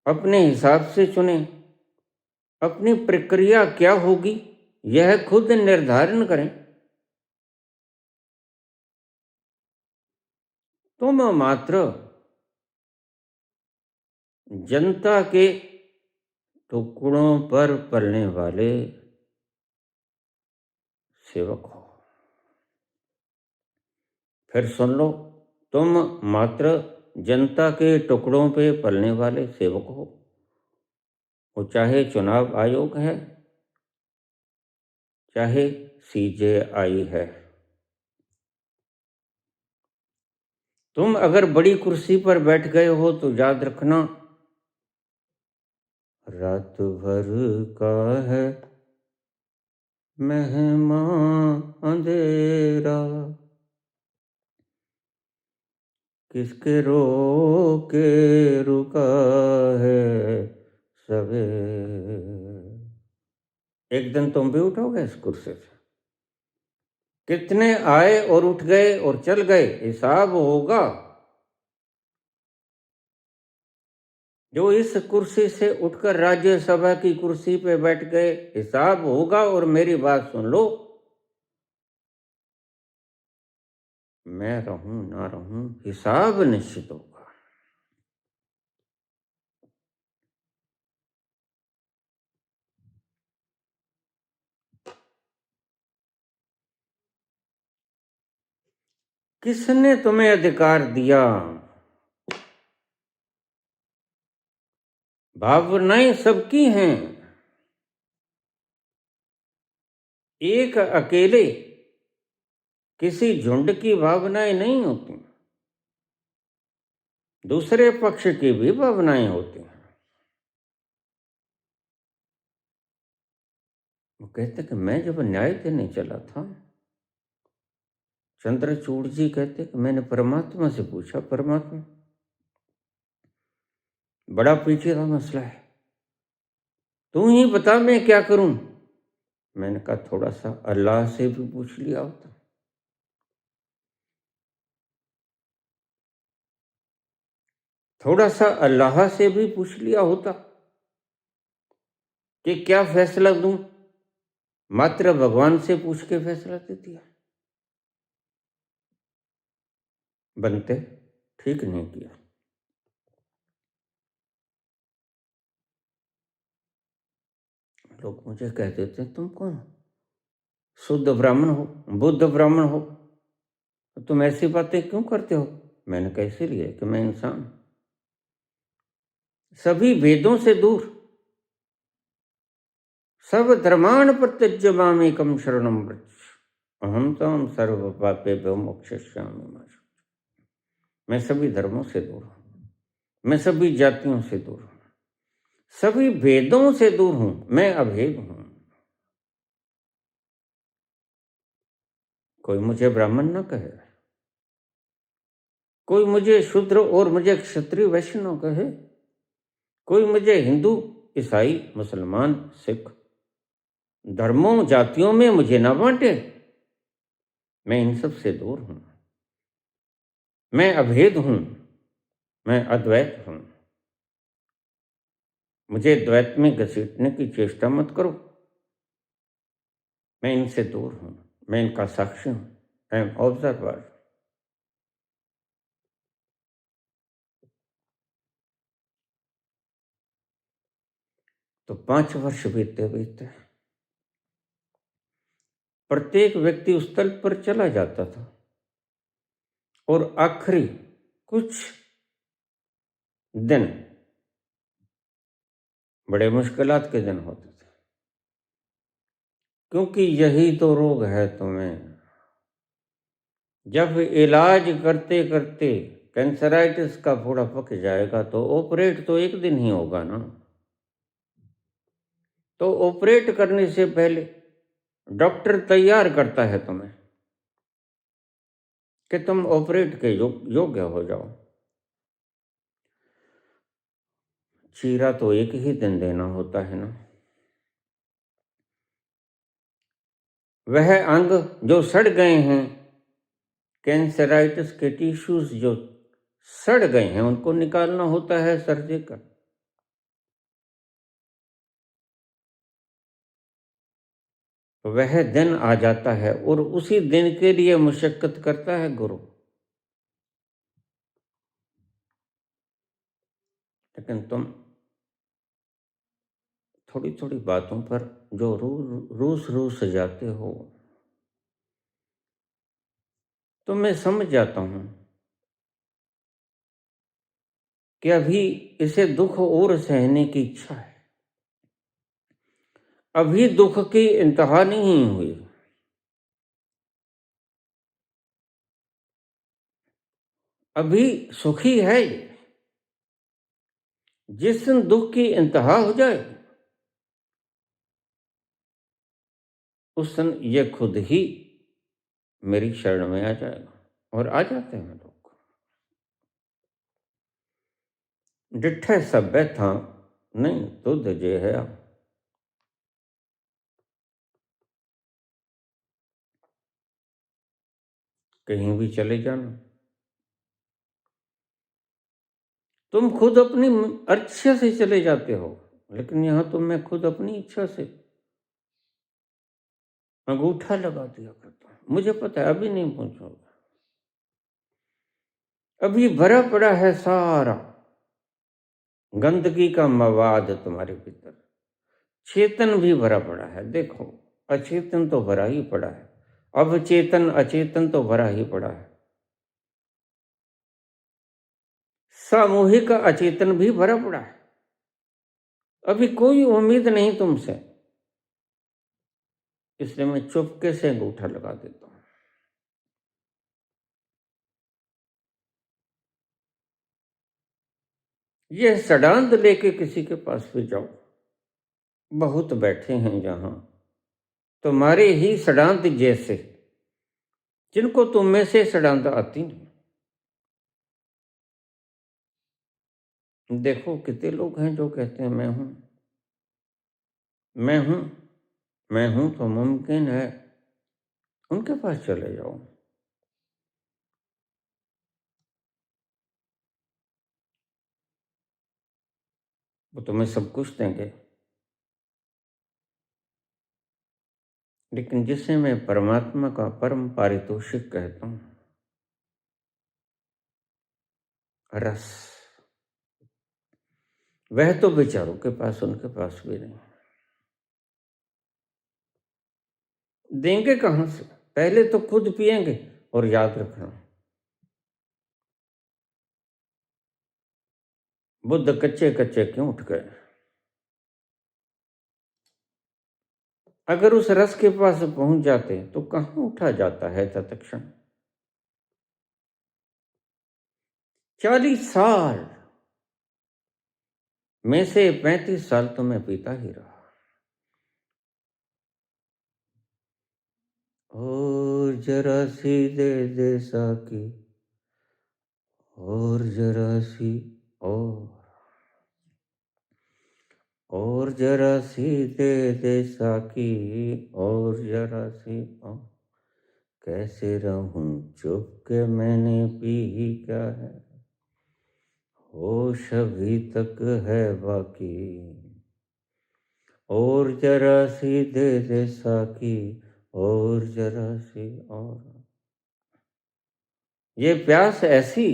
S1: अपने हिसाब से चुने, अपनी प्रक्रिया क्या होगी यह खुद निर्धारण करें। तुम मात्र जनता के टुकड़ों पर पलने वाले सेवक हो। फिर सुन लो, तुम मात्र जनता के टुकड़ों पे पलने वाले सेवक हो। वो चाहे चुनाव आयोग है, चाहे सीजेआई है। तुम अगर बड़ी कुर्सी पर बैठ गए हो तो याद रखना, रात भर का है मेहमान अंधेरा, किसके रोके रुका है सवेर। एक दिन तुम भी उठोगे इस कुर्सी से। कितने आए और उठ गए और चल गए हिसाब होगा। जो इस कुर्सी से उठकर राज्यसभा की कुर्सी पे बैठ गए हिसाब होगा। और मेरी बात सुन लो, मैं रहूं ना रहूं हिसाब निश्चित होगा। किसने तुम्हें अधिकार दिया। भावनाएं सबकी हैं, एक अकेले किसी झुंड की भावनाएं नहीं होती, दूसरे पक्ष की भी भावनाएं होती हैं। वो कहते कि मैं जब न्याय देने चला था चंद्रचूड़ जी कहते कि मैंने परमात्मा से पूछा, परमात्मा बड़ा पेचीदा मसला है, तू ही बता मैं क्या करूं। मैंने कहा थोड़ा सा अल्लाह से भी पूछ लिया होता। थोड़ा सा अल्लाह से भी पूछ लिया होता कि क्या फैसला दूं। मात्र भगवान से पूछ के फैसला दे दिया। बनते ठीक नहीं किया। लोग मुझे कह देते हैं तुम कौन हो, शुद्ध ब्राह्मण हो, बुद्ध ब्राह्मण हो, तो तुम ऐसी बातें क्यों करते हो। मैंने कहा इसीलिए कि मैं इंसान, सभी वेदों से दूर, सब धर्माण प्रत्यज्य मामेकम शरणम व्रज अहम तम सर्व पापेभ्यो मोक्षयिष्यामि मा शुचि। मैं सभी धर्मों से दूर हूं, मैं सभी जातियों से दूर हूं, सभी भेदों से दूर हूं, मैं अभेद हूं। कोई मुझे ब्राह्मण न कहे, कोई मुझे शूद्र और मुझे क्षत्रिय वैश्य न कहे, कोई मुझे हिंदू ईसाई मुसलमान सिख धर्मों जातियों में मुझे ना बांटे। मैं इन सब से दूर हूं, मैं अभेद हूं, मैं अद्वैत हूं। मुझे द्वैत में घसीटने की चेष्टा मत करो। मैं इनसे दूर हूं, मैं इनका साक्षी हूं, आई एम ऑब्जर्वर। तो 5 वर्ष बीतते बीतते प्रत्येक व्यक्ति उस तल पर चला जाता था और आखिरी कुछ दिन बड़े मुश्किलात के दिन होते थे, क्योंकि यही तो रोग है तुम्हें। जब इलाज करते करते कैंसराइटिस का फोड़ा पक जाएगा तो ऑपरेट तो एक दिन ही होगा ना। तो ऑपरेट करने से पहले डॉक्टर तैयार करता है तुम्हें कि तुम ऑपरेट के योग्य हो जाओ। चीरा तो एक ही दिन देना होता है ना। वह अंग जो सड़ गए हैं, कैंसराइटिस के टिश्यूज जो सड़ गए हैं, उनको निकालना होता है सर्जिकल। वह दिन आ जाता है और उसी दिन के लिए मुशक्कत करता है गुरु। लेकिन तुम थोड़ी थोड़ी बातों पर जो रूस जाते हो, तो मैं समझ जाता हूं कि अभी इसे दुख और सहने की इच्छा है। अभी दुख की इंतहा नहीं हुई, अभी सुखी है ये। जिस दिन दुख की इंतहा हो जाए उस दिन ये खुद ही मेरी शरण में आ जाएगा। और आ जाते हैं लोग। डिठे सभ्य था नहीं तुध जे है। कहीं भी चले जाना, तुम खुद अपनी इच्छा से चले जाते हो, लेकिन यहां तो मैं खुद अपनी इच्छा से अंगूठा लगा दिया करता हूं। मुझे पता है अभी नहीं पहुंचोगे, अभी भरा पड़ा है सारा गंदगी का मवाद तुम्हारे भीतर। चेतन भी भरा पड़ा है। देखो, अचेतन तो भरा ही पड़ा है, अवचेतन अचेतन तो भरा ही पड़ा है, सामूहिक अचेतन भी भरा पड़ा है। अभी कोई उम्मीद नहीं तुमसे, इसलिए मैं चुपके से अंगूठा लगा देता हूं। यह सडांत लेके किसी के पास भी जाओ, बहुत बैठे हैं जहां तुम्हारे ही सडांत जैसे जिनको तुम में से सड़ांदा आती नहीं। देखो कितने लोग हैं जो कहते हैं मैं हूं, मैं हूं, मैं हूं, तो मुमकिन है उनके पास चले जाओ। वो तुम्हें सब कुछ देंगे, लेकिन जिसे मैं परमात्मा का परम पारितोषिक कहता हूं, रस, वह तो बेचारों के पास, उनके पास भी नहीं। देंगे कहां से? पहले तो खुद पिएंगे। और याद रखना, बुद्ध कच्चे कच्चे क्यों उठ गए? अगर उस रस के पास पहुंच जाते तो कहां उठा जाता है तत्क्षण? 40 साल में से 35 साल तो मैं पीता ही रहा। और जरा सी दे दे साकी, और जरा सी, और जरा सी दे दे साकी, और जरा सी, और कैसे रहूं चुप के मैंने पी ही क्या है, होश अभी तक है बाकी, और जरा सी दे दे साकी, और जरा सी, और ये प्यास ऐसी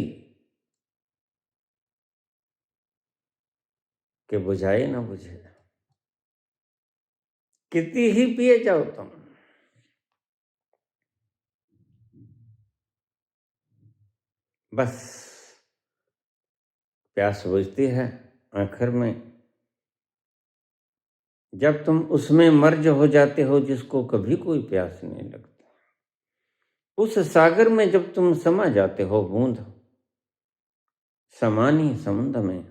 S1: कि बुझाए ना बुझे। कितनी ही पिए जाओ तुम, बस प्यास बुझती है आखिर में जब तुम उसमें मर्ज हो जाते हो जिसको कभी कोई प्यास नहीं लगती। उस सागर में जब तुम समा जाते हो बूंद समानी समुद्र में,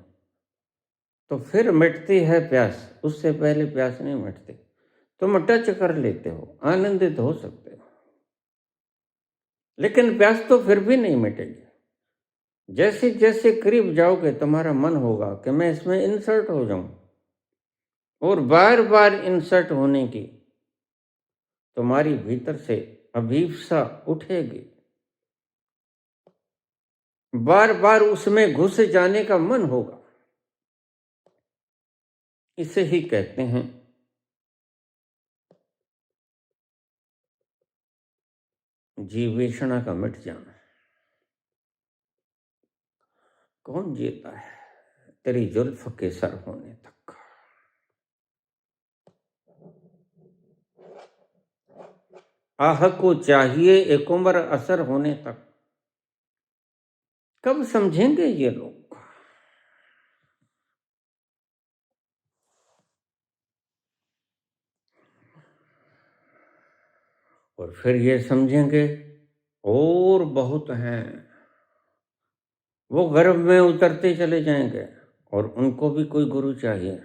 S1: तो फिर मिटती है प्यास, उससे पहले प्यास नहीं मिटती। तुम टच कर लेते हो, आनंदित हो सकते हो, लेकिन प्यास तो फिर भी नहीं मिटेगी। जैसे जैसे करीब जाओगे तुम्हारा मन होगा कि मैं इसमें इंसर्ट हो जाऊं, और बार बार इंसर्ट होने की तुम्हारी भीतर से अभीप्सा उठेगी, बार बार उसमें घुस जाने का मन होगा। इसे ही कहते हैं जीवेषणा का मिट जाना। कौन जीता है तेरी जुल्फ के सर होने तक? आह को चाहिए एक उम्र असर होने तक। कब समझेंगे ये लोग? और फिर ये समझेंगे और बहुत हैं, वो गर्भ में उतरते चले जाएंगे, और उनको भी कोई गुरु चाहिए।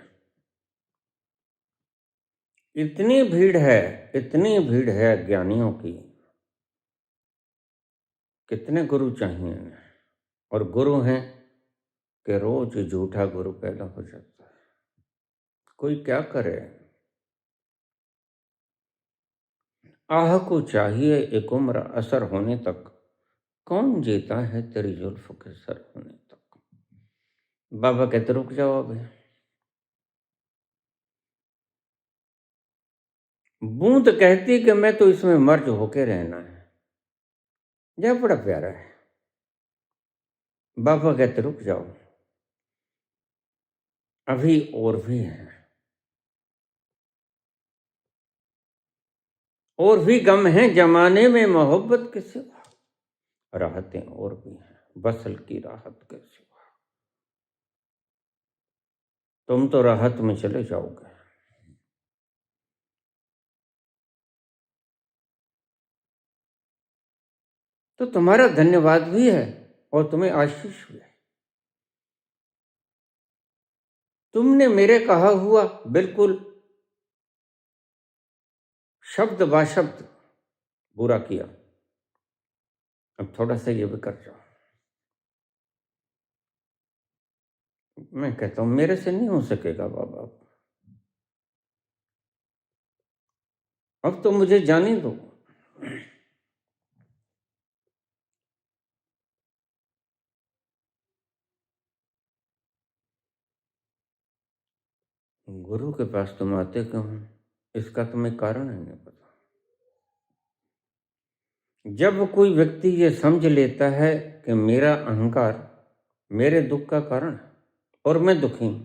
S1: इतनी भीड़ है, इतनी भीड़ है ज्ञानियों की, कितने गुरु चाहिए इन्हें? और गुरु हैं कि रोज झूठा गुरु पैदा हो जाता है। कोई क्या करे? आह को चाहिए एक उम्र असर होने तक। कौन जीता है तेरी जुल्फ के सर होने तक? बाबा कहते रुक जाओ अभी। बूंद कहती कि मैं तो इसमें मर्ज होके रहना है। यह बड़ा प्यारा है। बाबा कहते रुक जाओ, अभी और भी है, और भी गम है जमाने में मोहब्बत के सिवा, राहतें और भी हैं बसल की राहत के सिवा। तुम तो राहत में चले जाओगे। तो तुम्हारा धन्यवाद भी है और तुम्हें आशीष भी है। तुमने मेरे कहा हुआ बिल्कुल शब्द बाशब्द बुरा किया। अब थोड़ा सा ये भी कर जाओ। मैं कहता हूँ मेरे से नहीं हो सकेगा बाबा, अब तो मुझे जाने दो। गुरु के पास तुम आते क्यों हो, इसका तुम्हें कारण है नहीं पता। जब कोई व्यक्ति ये समझ लेता है कि मेरा अहंकार मेरे दुख का कारण है और मैं दुखी हूं,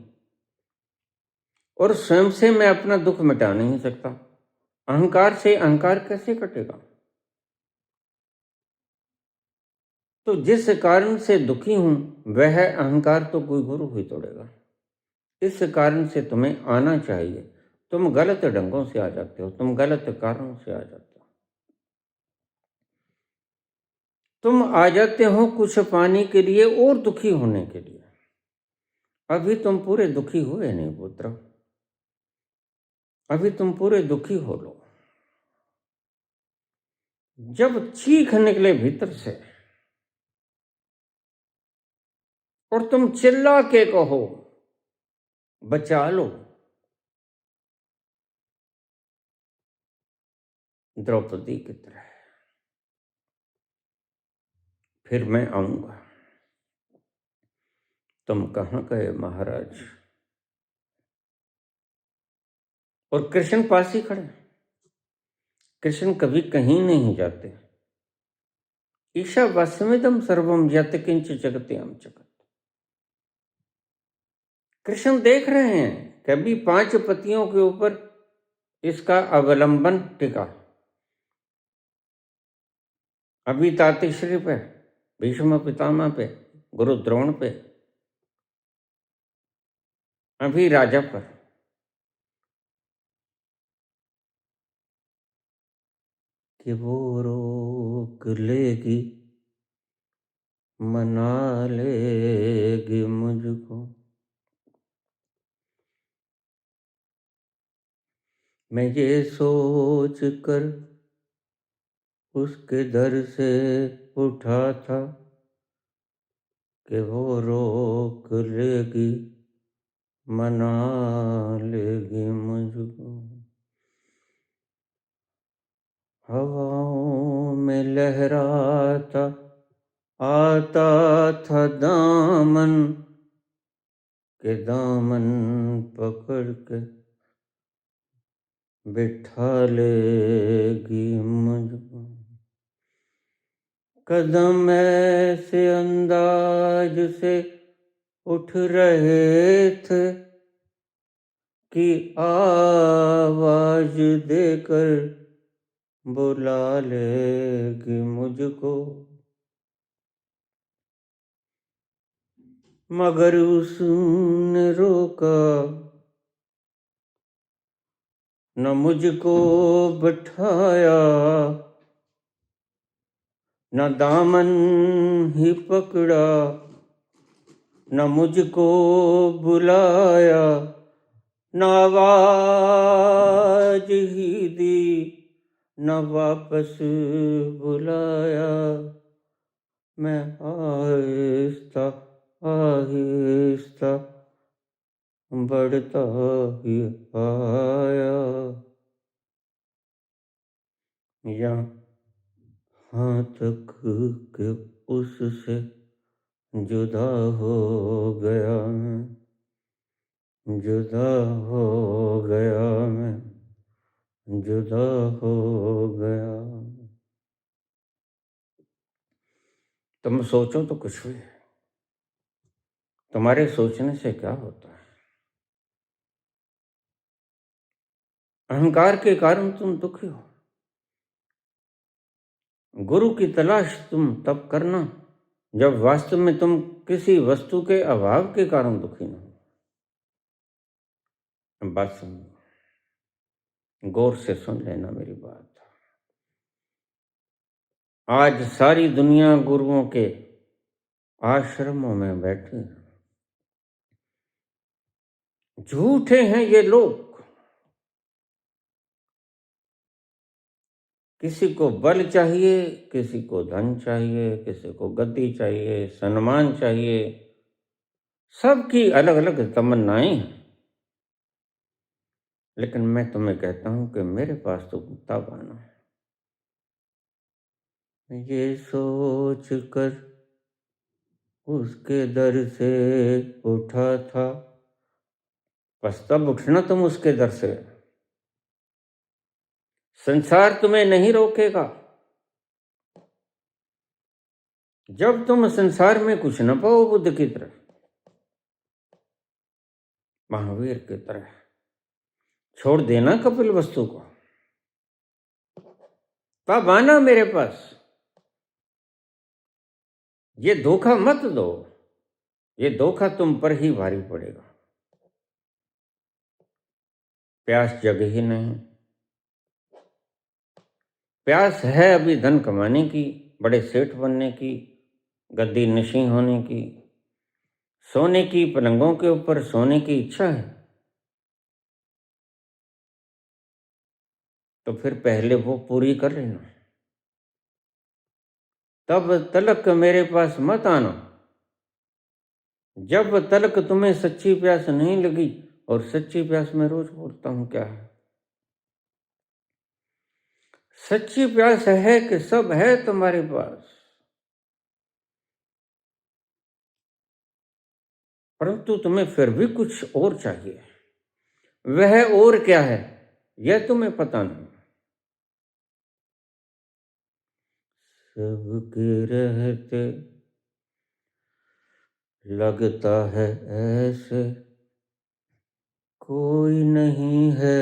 S1: और स्वयं से मैं अपना दुख मिटा नहीं सकता, अहंकार से अहंकार कैसे कटेगा? तो जिस कारण से दुखी हूं वह अहंकार तो कोई गुरु ही तोड़ेगा। इस कारण से तुम्हें आना चाहिए। तुम गलत ढंगों से आ जाते हो, तुम गलत कारणों से आ जाते हो। तुम आ जाते हो कुछ पाने के लिए और दुखी होने के लिए। अभी तुम पूरे दुखी हुए नहीं पुत्र, अभी तुम पूरे दुखी हो लो। जब चीख निकले भीतर से और तुम चिल्ला के कहो बचा लो, द्रौपदी की तरह, फिर मैं आऊंगा। तुम कहां गए महाराज? और कृष्ण पास ही खड़े। कृष्ण कभी कहीं नहीं जाते। ईशावास्यमिदं सर्वम यत् किंच जगत्याम जगत। कृष्ण देख रहे हैं कभी 5 पतियों के ऊपर इसका अवलंबन टिका। अभी तातिश्री पे, भीष्म पितामह पे, गुरु द्रोण पे, अभी राजा पर। कि वो रोक लेगी, मना लेगी मुझको, मैं ये सोच कर उसके दर से उठा था कि वो रोक लेगी, मना लेगी मुझको। हवाओं में लहराता आता था दामन, के दामन पकड़ के बिठा लेगी मुझको। कदम ऐसे अंदाज से उठ रहे थे कि आवाज देकर बुला लेगी मुझको, मगर उसने रोका न मुझको बिठाया, न दामन ही पकड़ा, न मुझको बुलाया, न आवाज ही दी, न वापस बुलाया। मैं आहिस्ता आहिस्ता बढ़ता ही आया, यहाँ तक कि उससे जुदा हो गया मैं, जुदा हो गया मैं, जुदा हो गया। तुम सोचो तो कुछ भी, तुम्हारे सोचने से क्या होता है? अहंकार के कारण तुम दुखी हो। गुरु की तलाश तुम तब करना जब वास्तव में तुम किसी वस्तु के अभाव के कारण दुखी न हो। बात सुन, गौर से सुन लेना मेरी बात। आज सारी दुनिया गुरुओं के आश्रमों में बैठे, झूठे हैं ये लोग। किसी को बल चाहिए, किसी को धन चाहिए, किसी को गद्दी चाहिए, सम्मान चाहिए, सबकी अलग अलग तमन्नाएं हैं। लेकिन मैं तुम्हें कहता हूं कि मेरे पास तो तब आना, ये सोच कर उसके दर से उठा था, बस तब उठना तुम उसके दर से। संसार तुम्हें नहीं रोकेगा। जब तुम संसार में कुछ न पाओ, बुद्ध की तरह, महावीर की तरह, छोड़ देना कपिल वस्तु को, तब आना मेरे पास। ये धोखा मत दो, ये धोखा तुम पर ही भारी पड़ेगा। प्यास जग ही नहीं, प्यास है अभी धन कमाने की, बड़े सेठ बनने की, गद्दी नशीं होने की, सोने की पलंगों के ऊपर सोने की इच्छा है। तो फिर पहले वो पूरी कर लेना, तब तलक मेरे पास मत आना। जब तलक तुम्हें सच्ची प्यास नहीं लगी, और सच्ची प्यास मैं रोज बोलता हूं क्या है, सच्ची प्यास है कि सब है तुम्हारे पास, परंतु तुम्हें फिर भी कुछ और चाहिए। वह और क्या है यह तुम्हें पता नहीं। सबके रहते लगता है ऐसे, कोई नहीं है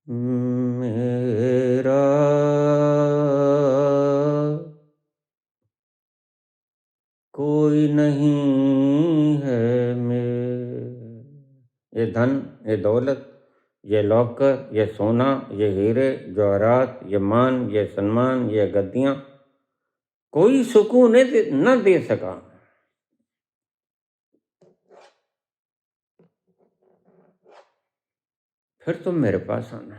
S1: मेरा, कोई नहीं है मेरा। ये धन, ये दौलत, ये लौकर, ये सोना, ये हीरे जवाहरात, ये मान, ये सम्मान, ये गद्दियां, कोई सुकून न दे सका। फिर तुम मेरे पास आना,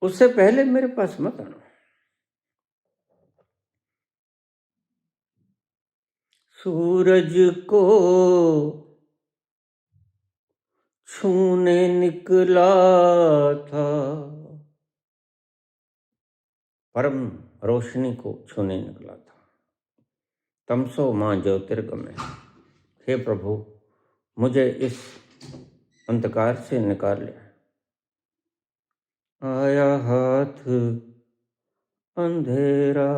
S1: उससे पहले मेरे पास मत आना। सूरज को छूने निकला था, परम रोशनी को छूने निकला था। तमसो मां ज्योतिर्गमय, हे प्रभु मुझे इस अंधकार से निकाल ले। आया हाथ अंधेरा,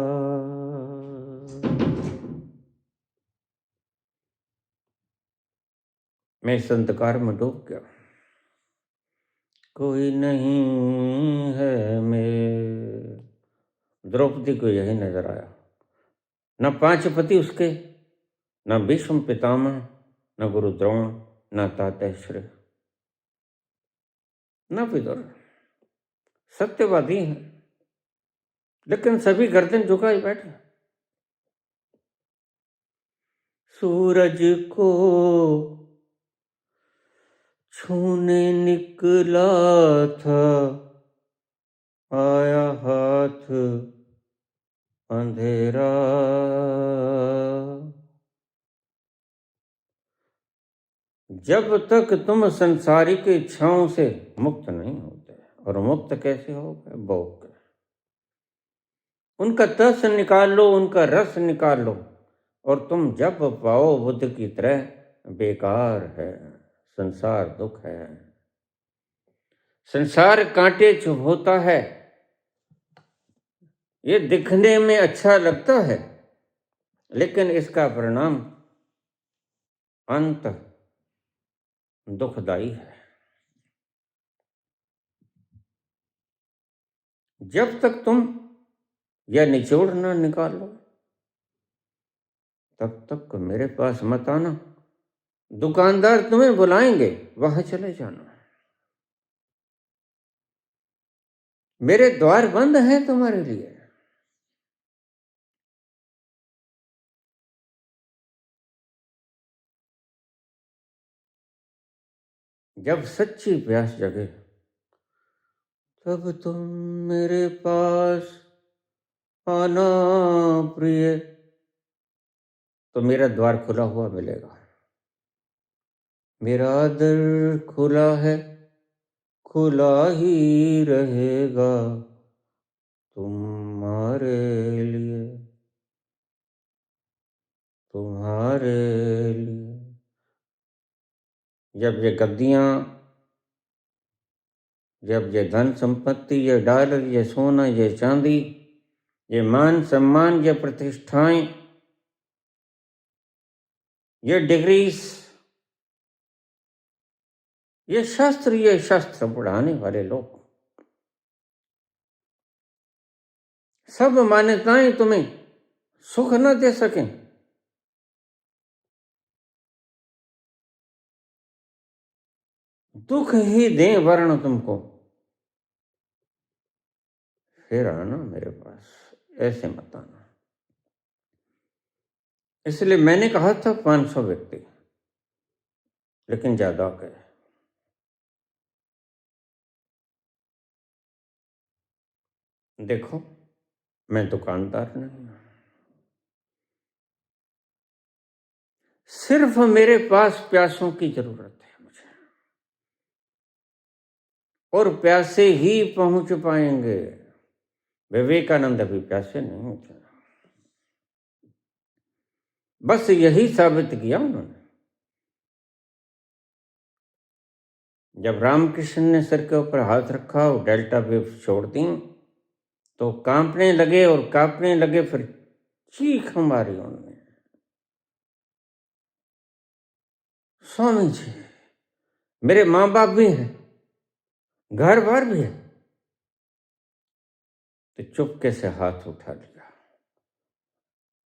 S1: मैं इस अंधकार में डूब गया, कोई नहीं है मेरे। द्रौपदी को यही नजर आया, न पांच पति उसके, न भीष्म पितामह, न गुरु द्रोण, न तातेश्वरी, न विदुर। सत्यवादी हैं, लेकिन सभी गर्दन झुकाए बैठे। सूरज को छूने निकला था, आया हाथ अंधेरा। जब तक तुम संसारिक इच्छाओं से मुक्त नहीं होते, और मुक्त कैसे होगे, भोग के, उनका तस निकाल लो, उनका रस निकाल लो, और तुम जब पाओ बुद्ध की तरह, बेकार है संसार, दुख है संसार, कांटे चुभोता है। ये दिखने में अच्छा लगता है, लेकिन इसका परिणाम अंत दुखदाई है। जब तक तुम यह निचोड़ ना निकाल लो, तब तक मेरे पास मत आना। दुकानदार तुम्हें बुलाएंगे, वहां चले जाना। मेरे द्वार बंद हैं तुम्हारे लिए। जब सच्ची प्यास जगे, कब तुम मेरे पास आना प्रिय, तो मेरा द्वार खुला हुआ मिलेगा। मेरा दर खुला है, खुला ही रहेगा तुम्हारे लिए, तुम्हारे लिए। जब ये गद्दियाँ, जब ये धन संपत्ति, ये डॉलर, ये सोना, ये चांदी, ये मान सम्मान, ये प्रतिष्ठाएं, ये डिग्रीज, ये शस्त्र बढ़ाने वाले लोग, सब मान्यताएं तुम्हें सुख न दे सकें, दुख ही दें वर्ण तुमको, फिर आना मेरे पास, ऐसे मत आना। इसलिए मैंने कहा था 500 व्यक्ति, लेकिन ज्यादा गए। देखो, मैं दुकानदार नहीं हूं, सिर्फ मेरे पास प्यासों की जरूरत है मुझे, और प्यासे ही पहुंच पाएंगे। विवेकानंद अभी प्यासे नहीं थे, बस यही साबित किया उन्होंने। जब रामकृष्ण ने सिर के ऊपर हाथ रखा और डेल्टा वेव छोड़ दी, तो कांपने लगे और कांपने लगे, फिर चीख मारी उन्होंने, स्वामी जी, मेरे माँ बाप भी हैं, घर बार भी है। तो चुपके से हाथ उठा लिया।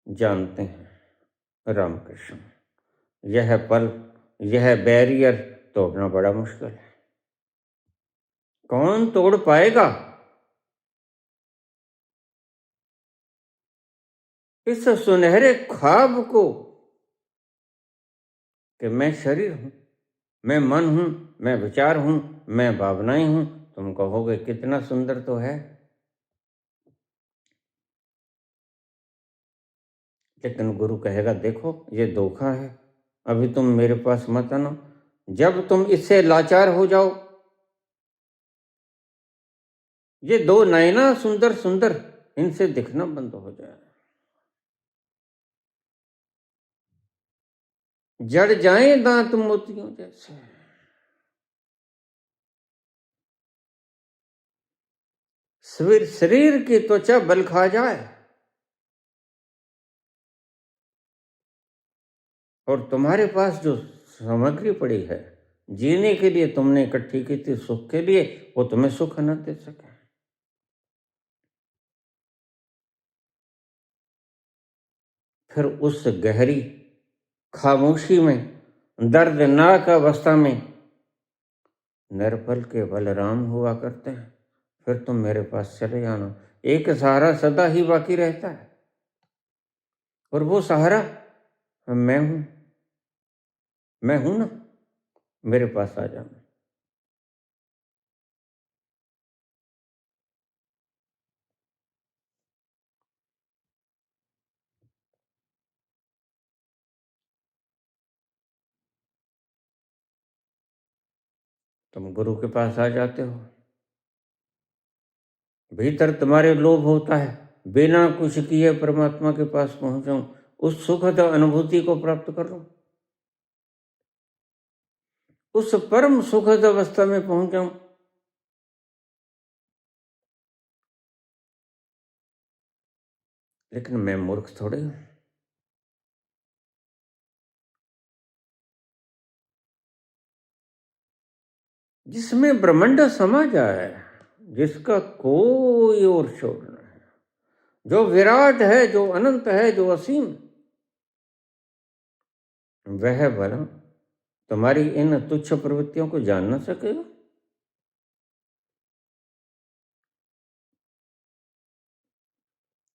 S1: जानते हैं रामकृष्ण, यह पल, यह बैरियर तोड़ना बड़ा मुश्किल है। कौन तोड़ पाएगा इस सुनहरे ख्वाब को कि मैं शरीर हूं, मैं मन हूं, मैं विचार हूं, मैं भावनाएं हूं। तुम कहोगे कितना सुंदर तो है, लेकिन गुरु कहेगा देखो ये धोखा है, अभी तुम मेरे पास मत आना। जब तुम इससे लाचार हो जाओ, ये दो नैना सुंदर सुंदर, इनसे दिखना बंद हो जाए, जड़ जाए दांत मोतियों जैसे, शरीर की त्वचा बल खा जाए, और तुम्हारे पास जो सामग्री पड़ी है जीने के लिए, तुमने इकट्ठी की थी सुख के लिए, वो तुम्हें सुख न दे सके। फिर उस गहरी खामोशी में, दर्दनाक अवस्था में, निर्बल के बलराम हुआ करते हैं। फिर तुम मेरे पास चले आना, एक सहारा सदा ही बाकी रहता है, और वो सहारा मैं हूं, मैं हूं ना, मेरे पास आ जाना। तुम गुरु के पास आ जाते हो, भीतर तुम्हारे लोभ होता है, बिना कुछ किए परमात्मा के पास पहुंचाऊं, उस सुखद अनुभूति को प्राप्त कर लूं, उस परम सुखद अवस्था में पहुंच जाऊं। लेकिन मैं मूर्ख थोड़े हूं, जिसमें ब्रह्मांड समा जाए, जिसका कोई और शोर न है, जो विराट है, जो अनंत है, जो असीम, वह भला तुम्हारी इन तुच्छ प्रवृत्तियों को जान ना सकेगा?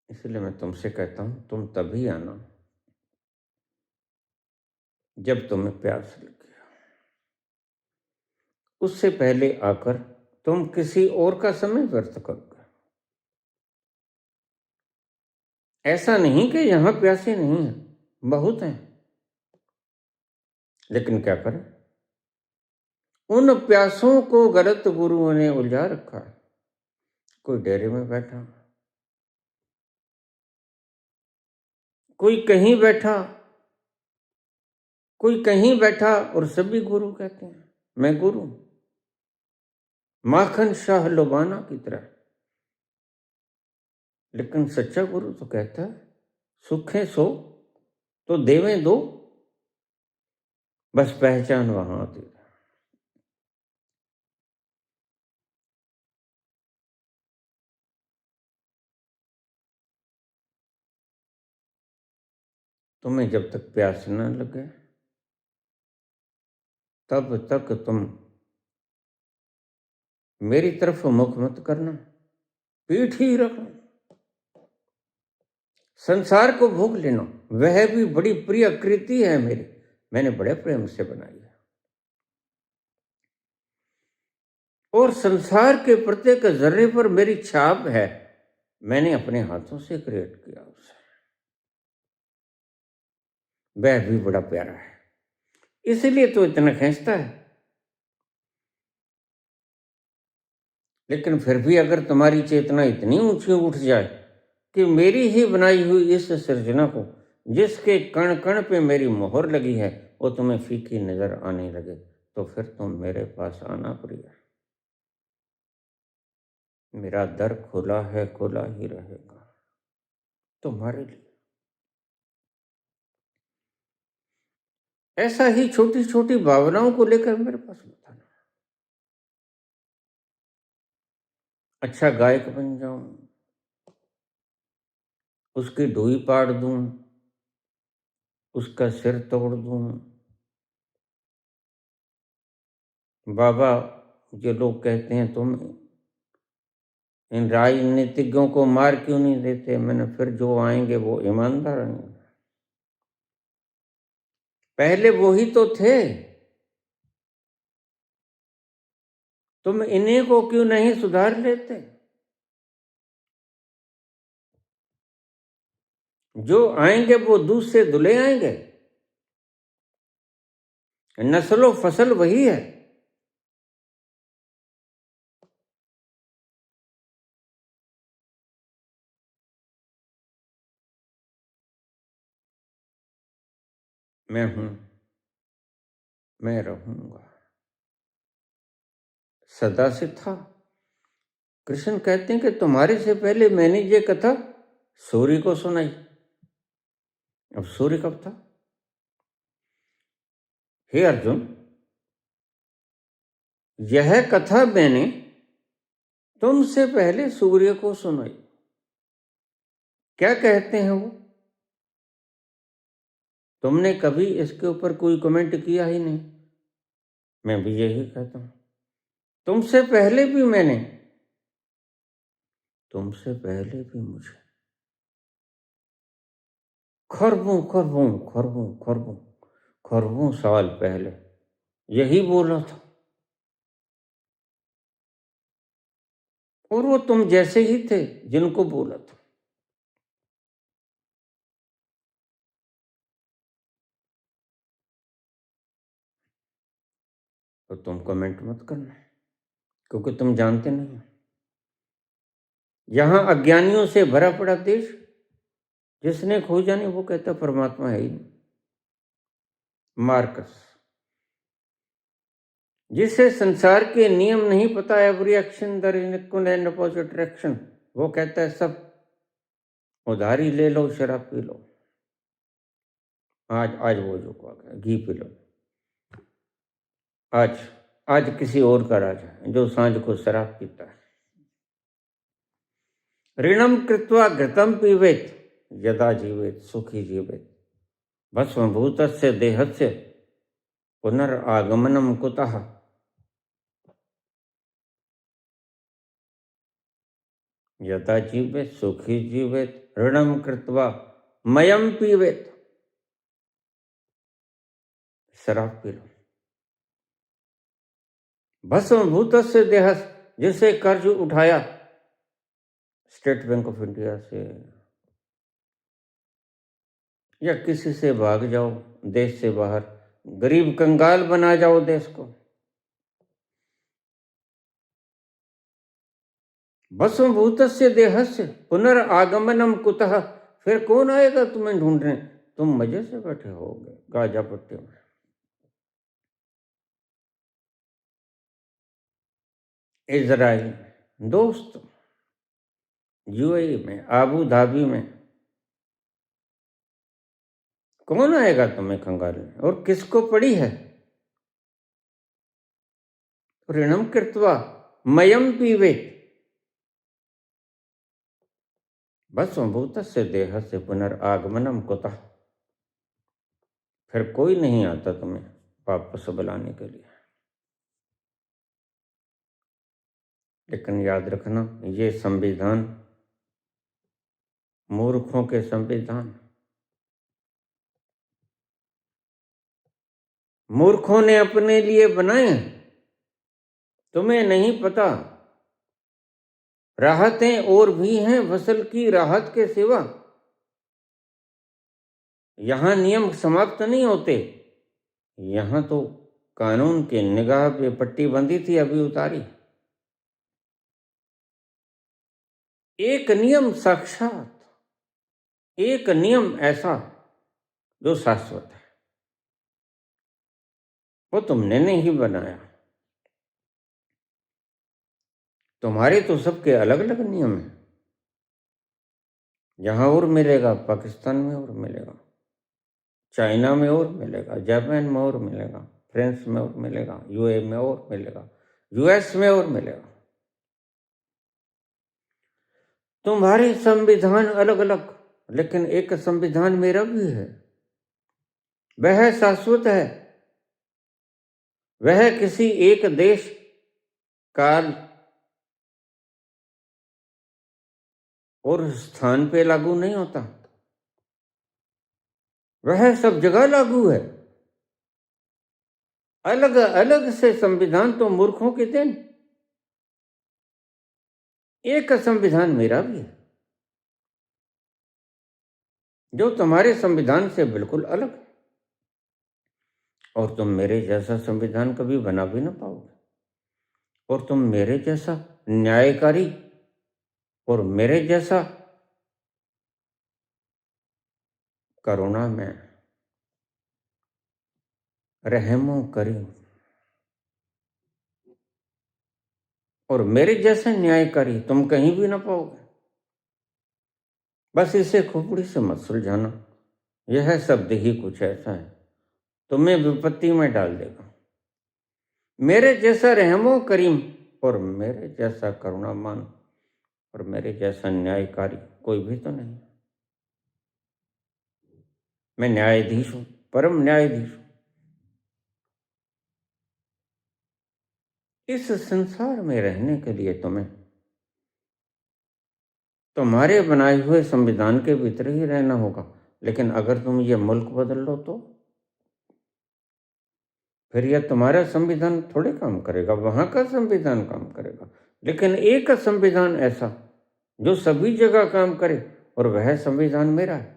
S1: इसलिए मैं तुमसे कहता हूं, तुम तभी आना जब तुम्हें प्यास लगे। उससे पहले आकर तुम किसी और का समय व्यर्थ करोगे। ऐसा नहीं कि यहां प्यासे नहीं हैं, बहुत हैं, लेकिन क्या करें, उन प्यासों को गलत गुरुओं ने उलझा रखा है। कोई डेरे में बैठा, कोई कहीं बैठा, कोई कहीं बैठा और सभी गुरु कहते हैं मैं गुरु, माखन शाह लुबाना की तरह। लेकिन सच्चा गुरु तो कहता है सुखे सो तो देवें दो, बस पहचान वहां आती है। तुम्हें जब तक प्यास न लगे तब तक तुम मेरी तरफ मुख मत करना, पीठ ही रखना। संसार को भोग लेना, वह भी बड़ी प्रिय कृति है मेरी, मैंने बड़े प्रेम से बनाई है। और संसार के प्रत्येक जर्रे पर मेरी छाप है, मैंने अपने हाथों से क्रिएट किया उसे, वह भी बड़ा प्यारा है, इसलिए तो इतना खींचता है। लेकिन फिर भी अगर तुम्हारी चेतना इतनी ऊंची उठ जाए कि मेरी ही बनाई हुई इस सृजना को, जिसके कण कण पे मेरी मोहर लगी है, वो तुम्हें फीकी नजर आने लगे, तो फिर तुम मेरे पास आना प्रिय। मेरा दर खुला है, खुला ही रहेगा तुम्हारे लिए। ऐसा ही छोटी छोटी भावनाओं को लेकर मेरे पास बताना। अच्छा गायक बन जाऊं, उसकी ढोई पाड़ दूं, उसका सिर तोड़ दूं। बाबा, जो लोग कहते हैं तुम इन राजनीतिज्ञों को मार क्यों नहीं देते, मैंने फिर जो आएंगे वो ईमानदार आएंगे। पहले वो ही तो थे, तुम इन्हीं को क्यों नहीं सुधार लेते? जो आएंगे वो दूध से दुले आएंगे, नस्लो फसल वही है। मैं हूं, मैं रहूंगा, सदा से था। कृष्ण कहते हैं कि तुम्हारे से पहले मैंने ये कथा सूर्य को सुनाई। अब सूर्य कब था? हे अर्जुन, यह कथा मैंने तुमसे पहले सूर्य को सुनाई। क्या कहते हैं वो? तुमने कभी इसके ऊपर कोई कमेंट किया ही नहीं। मैं भी यही कहता हूं, तुमसे पहले भी मैंने, तुमसे पहले भी मुझे खरबों खरबों खरबों खरबों खरबों साल पहले यही बोला था। और वो तुम जैसे ही थे जिनको बोला था। तो तुम कमेंट मत करना, क्योंकि तुम जानते नहीं। यहां अज्ञानियों से भरा पड़ा देश, जिसने खोजा नहीं वो कहता परमात्मा है ही नहीं। मार्कस, जिसे संसार के नियम नहीं पता, every action there is equal and opposite reaction, वो कहता है सब उधारी ले लो, शराब पी लो। आज आज वो जो कहा गया घी पी लो। आज आज किसी और का राजा है जो सांझ को शराब पीता है। ऋणम कृत्वा घृतम पीवेत यदा जीवेत सुखी जीवेत भस्मभूतस्य देहस्य पुनरागमनम कुतः। यदा जीवेत सुखी जीवेत ऋणम कृत्वा मयम पीवेत। शराब पी लो। भस्मभूतस्य देहस्य, जिससे कर्ज उठाया स्टेट बैंक ऑफ इंडिया से, या किसी से भाग जाओ देश से बाहर, गरीब कंगाल बना जाओ देश को। भस्मभूतस्य देहस्य पुनर्आगमनम कुतः, फिर कौन आएगा तुम्हें ढूंढने, तुम मजे से बैठे होगे गाजा पट्टी में। इजराइल दोस्त, यूएई में, आबू धाबी में, कौन आएगा तुम्हें खंगालने, और किसको पड़ी है। ऋणम कृत्वा मयम पीवेत, भस्मभूतस्य देहस्य पुनर्आगमनम कुतः, फिर कोई नहीं आता तुम्हें वापस बुलाने के लिए। लेकिन याद रखना, ये संविधान मूर्खों के संविधान, मूर्खों ने अपने लिए बनाए, तुम्हें नहीं पता। राहतें और भी हैं फसल की राहत के सिवा। यहां नियम समाप्त नहीं होते, यहां तो कानून के निगाह पे पट्टी बंधी थी, अभी उतारी। एक नियम साक्षात, एक नियम ऐसा जो शाश्वत है, वो तुमने नहीं बनाया। तुम्हारे तो सबके अलग अलग नियम हैं। यहां और मिलेगा, पाकिस्तान में और मिलेगा, चाइना में और मिलेगा, जापान में और मिलेगा, फ्रांस में और मिलेगा, यूए में और मिलेगा, यूएस में और मिलेगा। तुम्हारे संविधान अलग अलग, लेकिन एक संविधान मेरा भी है। वह शाश्वत है, वह किसी एक देश, काल और स्थान पे लागू नहीं होता, वह सब जगह लागू है। अलग अलग से संविधान तो मूर्खों के देन, एक संविधान मेरा भी है जो तुम्हारे संविधान से बिल्कुल अलग है, और तुम मेरे जैसा संविधान कभी बना भी ना पाओगे, और तुम मेरे जैसा न्यायकारी और मेरे जैसा करुणा में रहमो करीम और मेरे जैसे न्यायकारी तुम कहीं भी ना पाओगे। बस इसे खोपड़ी से मत सुलझाना, यह शब्द ही कुछ ऐसा है, तुम्हें विपत्ति में डाल देगा। मेरे जैसा रहमो करीम और मेरे जैसा करुणामान और मेरे जैसा न्यायकारी कोई भी तो नहीं। मैं न्यायाधीश हूं, परम न्यायाधीश हूं। इस संसार में रहने के लिए तुम्हें तुम्हारे बनाए हुए संविधान के भीतर ही रहना होगा, लेकिन अगर तुम ये मुल्क बदल लो तो फिर यह तुम्हारा संविधान थोड़े काम करेगा, वहां का संविधान काम करेगा। लेकिन एक संविधान ऐसा जो सभी जगह काम करे, और वह संविधान मेरा है।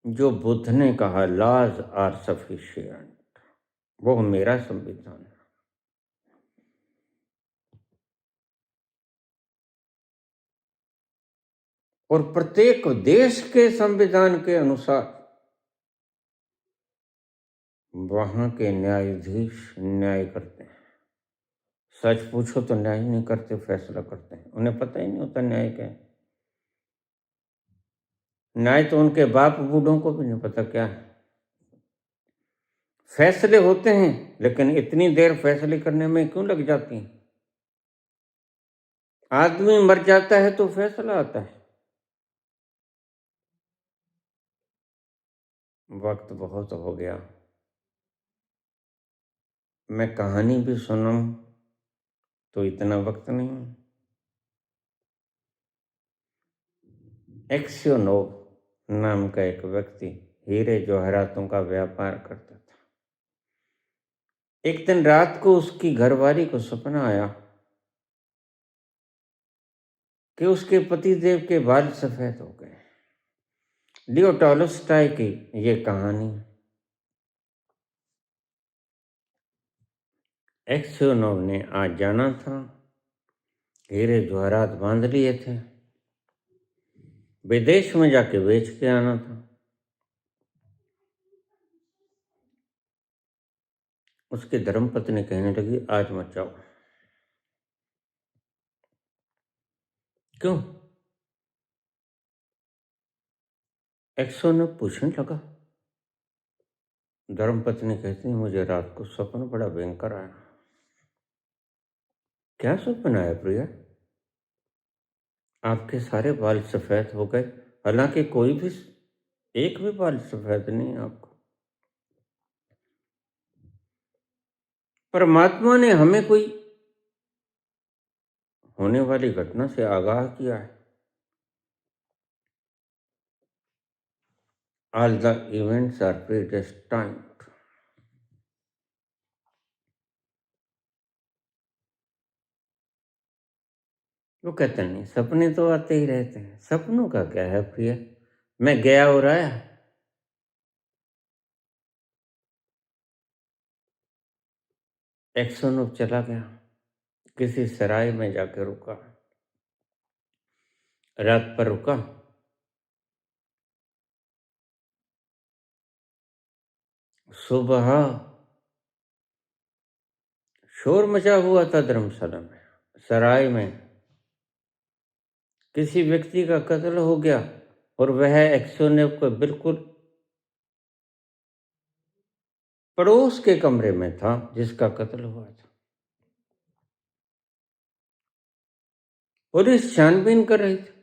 S1: जो बुद्ध ने कहा लॉज आर सफिशिएंट, वो मेरा संविधान है। और प्रत्येक देश के संविधान के अनुसार वहां के न्यायाधीश न्याय करते हैं। सच पूछो तो न्याय नहीं करते, फैसला करते हैं। उन्हें पता ही नहीं होता न्याय क्या है। न्याय तो उनके बाप बूढ़ों को भी नहीं पता क्या है। फैसले होते हैं, लेकिन इतनी देर फैसले करने में क्यों लग जाती है। आदमी मर जाता है तो फैसला आता है। वक्त बहुत हो गया, मैं कहानी भी सुनाऊं तो इतना वक्त नहीं। एक्सियोनोव नाम का एक व्यक्ति हीरे जवाहरातों का व्यापार करता था। एक दिन रात को उसकी घरवाली को सपना आया कि उसके पतिदेव के बाल सफेद हो गए। लियो टॉलस्टॉय की ये कहानी। एक्सयोनोव ने आज जाना था, हीरे जवाहरात बांध लिए थे, विदेश में जाके बेच के आना था। उसकी धर्मपत्नी कहने लगी, आज मत जाओ। क्यों? एक्सयोनोव पूछने लगा। धर्मपत्नी कहती, मुझे रात को सपना बड़ा भयंकर आया। क्या सपना आया प्रिया? आपके सारे बाल सफेद हो गए, हालांकि कोई भी एक भी बाल सफेद नहीं है आपको। परमात्मा ने हमें कोई होने वाली घटना से आगाह किया है। All the events are predestined. वो कहते नहीं, सपने तो आते ही रहते हैं। सपनों का क्या है प्रिय, मैं गया और आया। एक्सोनोव चला गया, किसी सराय में जाकर रुका, रात पर रुका। सुबह शोर मचा हुआ था धर्मशाला में, सराय में। किसी व्यक्ति का कत्ल हो गया और वह एक्सोनोव को बिल्कुल पड़ोस के कमरे में था जिसका कत्ल हुआ था। पुलिस छानबीन कर रही थी,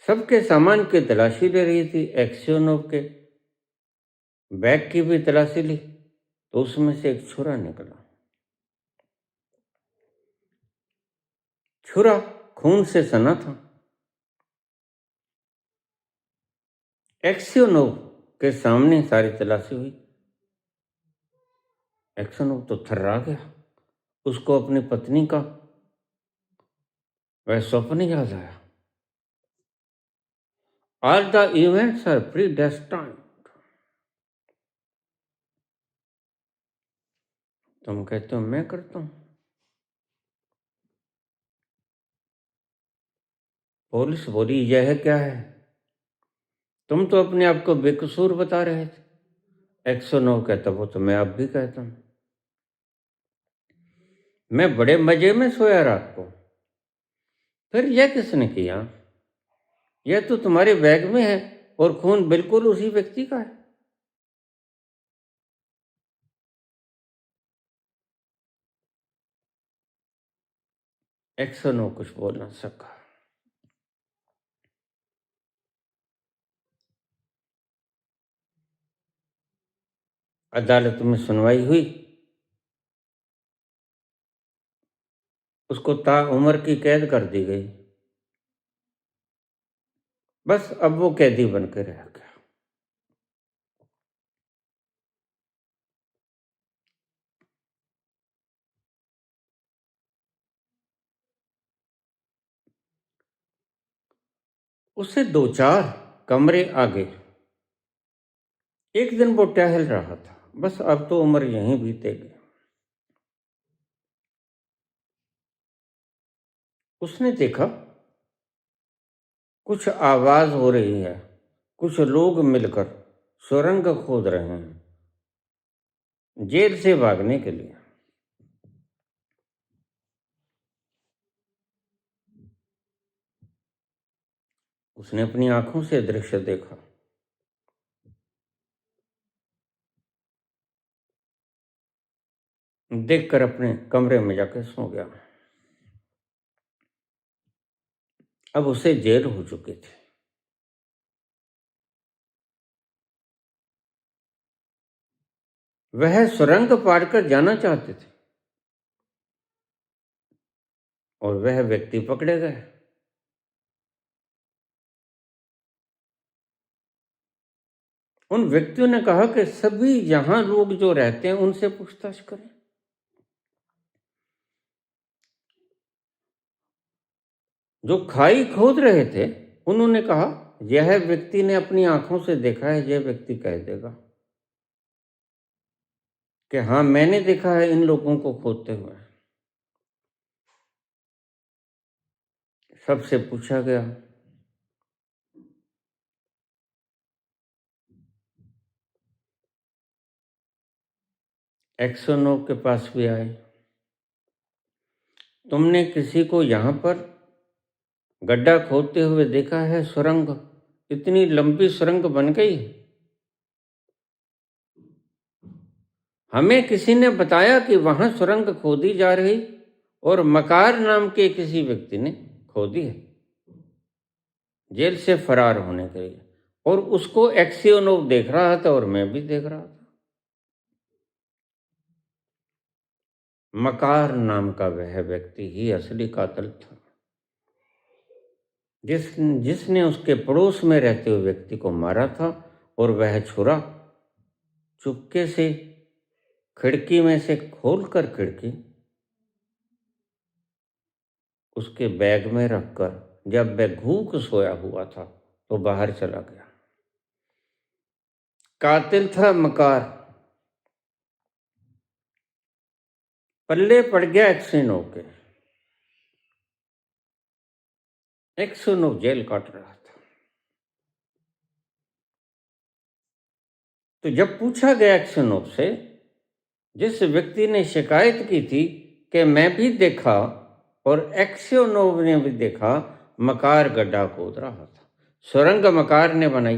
S1: सबके सामान की तलाशी ले रही थी। एक्सयोनोव के बैग की भी तलाशी ली तो उसमें से एक छुरा निकला। छुरा खून से सना था। एक्सयोनोव के सामने सारी तलाशी हुई। एक्सयोनोव तो थर्रा गया। उसको अपनी पत्नी का वह स्वप्न याद आया। All the events are predestined. तुम कहते हो मैं करता हूं। पुलिस बोली, यह क्या है? तुम तो अपने आप को बेकसूर बता रहे थे। एक्सयोनोव कहता, वो तो मैं अब भी कहता हूं। मैं बड़े मजे में सोया रात को। फिर यह किसने किया? यह तो तुम्हारे बैग में है और खून बिल्कुल उसी व्यक्ति का है। एक्सोनोव कुछ बोल ना सका। अदालत में सुनवाई हुई। उसको ताउम्र की कैद कर दी गई। बस अब वो कैदी बन के रह गया। उससे 2-4 कमरे आगे एक दिन वो टहल रहा था। बस अब तो उम्र यहीं बीतेगी। उसने देखा कुछ आवाज हो रही है, कुछ लोग मिलकर सुरंग खोद रहे हैं जेल से भागने के लिए। उसने अपनी आंखों से दृश्य देखा। देखकर अपने कमरे में जाकर सो गया। अब उसे जेल हो चुकी थी। वह सुरंग पाड़कर जाना चाहते थे और वह व्यक्ति पकड़े गए। उन व्यक्तियों ने कहा कि सभी यहां लोग जो रहते हैं उनसे पूछताछ करें। जो खाई खोद रहे थे उन्होंने कहा यह व्यक्ति ने अपनी आंखों से देखा है, यह व्यक्ति कह देगा कि हाँ मैंने देखा है इन लोगों को खोदते हुए। सबसे पूछा गया, एक्सोनोव के पास भी आए, तुमने किसी को यहां पर गड्ढा खोदते हुए देखा है? सुरंग, इतनी लंबी सुरंग बन गई। हमें किसी ने बताया कि वहां सुरंग खोदी जा रही और मकार नाम के किसी व्यक्ति ने खोदी है जेल से फरार होने के लिए, और उसको एक्सियोनोव देख रहा था और मैं भी देख रहा था। मकार नाम का वह व्यक्ति ही असली कातिल था, जिसने उसके पड़ोस में रहते हुए व्यक्ति को मारा था, और वह छुरा चुपके से खिड़की में से खोलकर खिड़की उसके बैग में रखकर जब वह घूक सोया हुआ था तो बाहर चला गया। कातिल था मकार, पल्ले पड़ गया एक्सियोनोव के। एक्सियोनोव जेल काट रहा था। तो जब पूछा गया एक्सियोनोव से, जिस व्यक्ति ने शिकायत की थी कि मैं भी देखा और एक्सियोनोव ने भी देखा, मकार गड्ढा खोद रहा था, सुरंग मकार ने बनाई।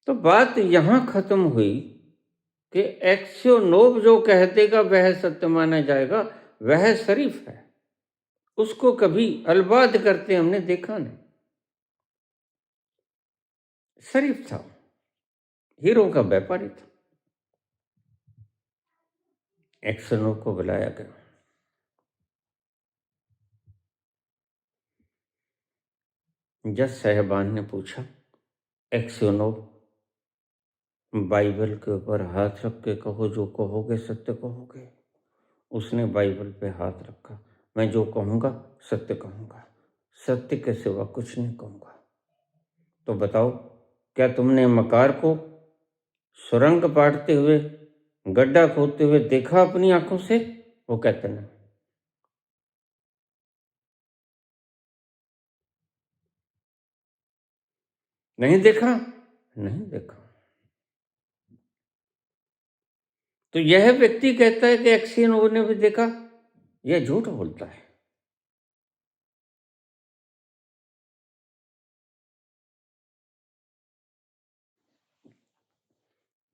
S1: तो बात यहां खत्म हुई कि एक्सियोनोव जो कह देगा वह सत्य माना जाएगा, वह शरीफ है, उसको कभी अलबाद करते हमने देखा नहीं। शरीफ था, हीरो का व्यापारी था। एक्सियोनोव को बुलाया गया। जज साहबान ने पूछा, एक्सियोनोव, बाइबल के ऊपर हाथ रख के कहो, जो कहोगे सत्य कहोगे। उसने बाइबल पे हाथ रखा। मैं जो कहूँगा सत्य कहूँगा, सत्य के सिवा कुछ नहीं कहूँगा। तो बताओ, क्या तुमने मकार को सुरंग पाटते हुए, गड्ढा खोदते हुए देखा अपनी आंखों से? वो कहते नहीं। नहीं देखा, नहीं देखा। तो यह व्यक्ति कहता है कि एक्सियोनोव ने भी देखा, यह झूठ बोलता है।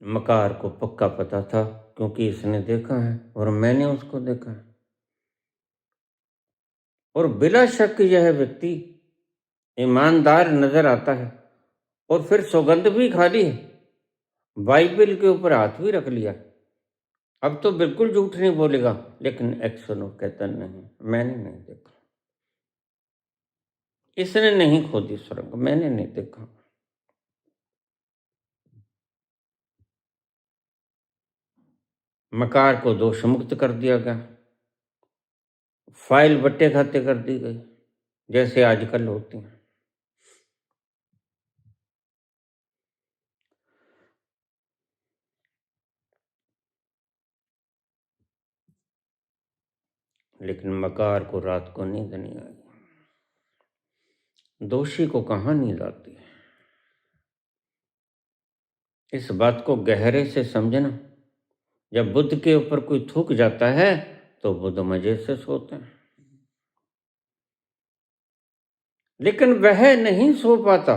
S1: मकार को पक्का पता था, क्योंकि इसने देखा है और मैंने उसको देखा है, और बिला शक यह व्यक्ति ईमानदार नजर आता है। और फिर सौगंध भी खा ली है, बाइबल के ऊपर हाथ भी रख लिया। अब तो बिल्कुल झूठ नहीं बोलेगा। लेकिन एक्सियोनोव कहता नहीं, मैंने नहीं देखा, इसने नहीं खोदी सुरंग, मैंने नहीं देखा। मकार को दोष मुक्त कर दिया गया, फाइल बट्टे खाते कर दी गई, जैसे आजकल होती हैं। लेकिन मकार को रात को नींद नहीं आई। दोषी को कहाँ नींद आती है? इस बात को गहरे से समझना। जब बुद्ध के ऊपर कोई थूक जाता है तो बुद्ध मजे से सोते हैं, लेकिन वह नहीं सो पाता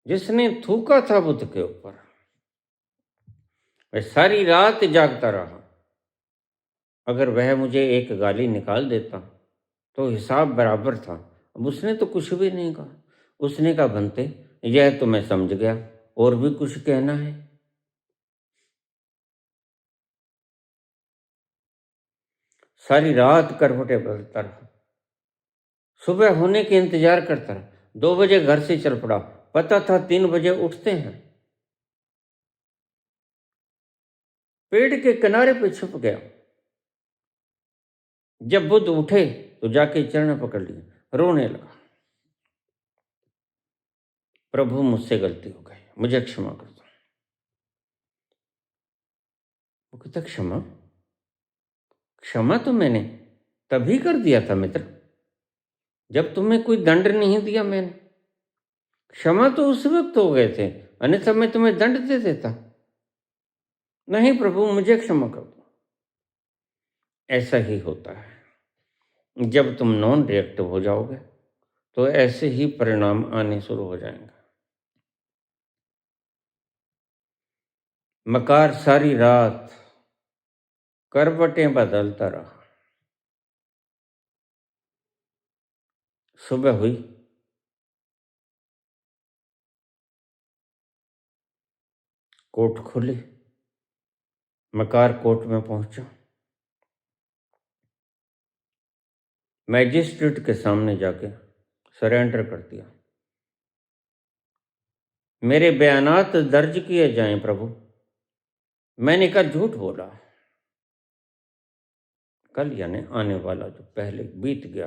S1: जिसने थूका था बुद्ध के ऊपर। वह सारी रात जागता रहा। अगर वह मुझे एक गाली निकाल देता तो हिसाब बराबर था। अब उसने तो कुछ भी नहीं कहा। उसने कहा, बनते, यह तो मैं समझ गया, और भी कुछ कहना है? सारी रात करवटें बदलता रहा, सुबह होने के इंतजार करता रहा। 2 बजे घर से चल पड़ा, पता था 3 बजे उठते हैं, पेड़ के किनारे पे छुप गया। जब बुद्ध उठे तो जाके चरण पकड़ लिए, रोने लगा, प्रभु मुझसे गलती हो गई, मुझे क्षमा कर दो। वो कहता, क्षमा? क्षमा तो मैंने तभी कर दिया था मित्र, जब तुम्हें कोई दंड नहीं दिया मैंने। क्षमा तो उस वक्त हो गए थे, अन्यथा मैं तुम्हें दंड दे देता। नहीं प्रभु, मुझे क्षमा कर दो। ऐसा ही होता है, जब तुम नॉन रिएक्टिव हो जाओगे तो ऐसे ही परिणाम आने शुरू हो जाएंगे। मकार सारी रात करवटें बदलता रहा। सुबह हुई, कोर्ट खुली, मकार कोर्ट में पहुंचा, मैजिस्ट्रेट के सामने जाके सरेंडर कर दिया। मेरे बयानात दर्ज किए जाएं प्रभु, मैंने कहा झूठ बोला। कल यानी आने वाला जो पहले बीत गया,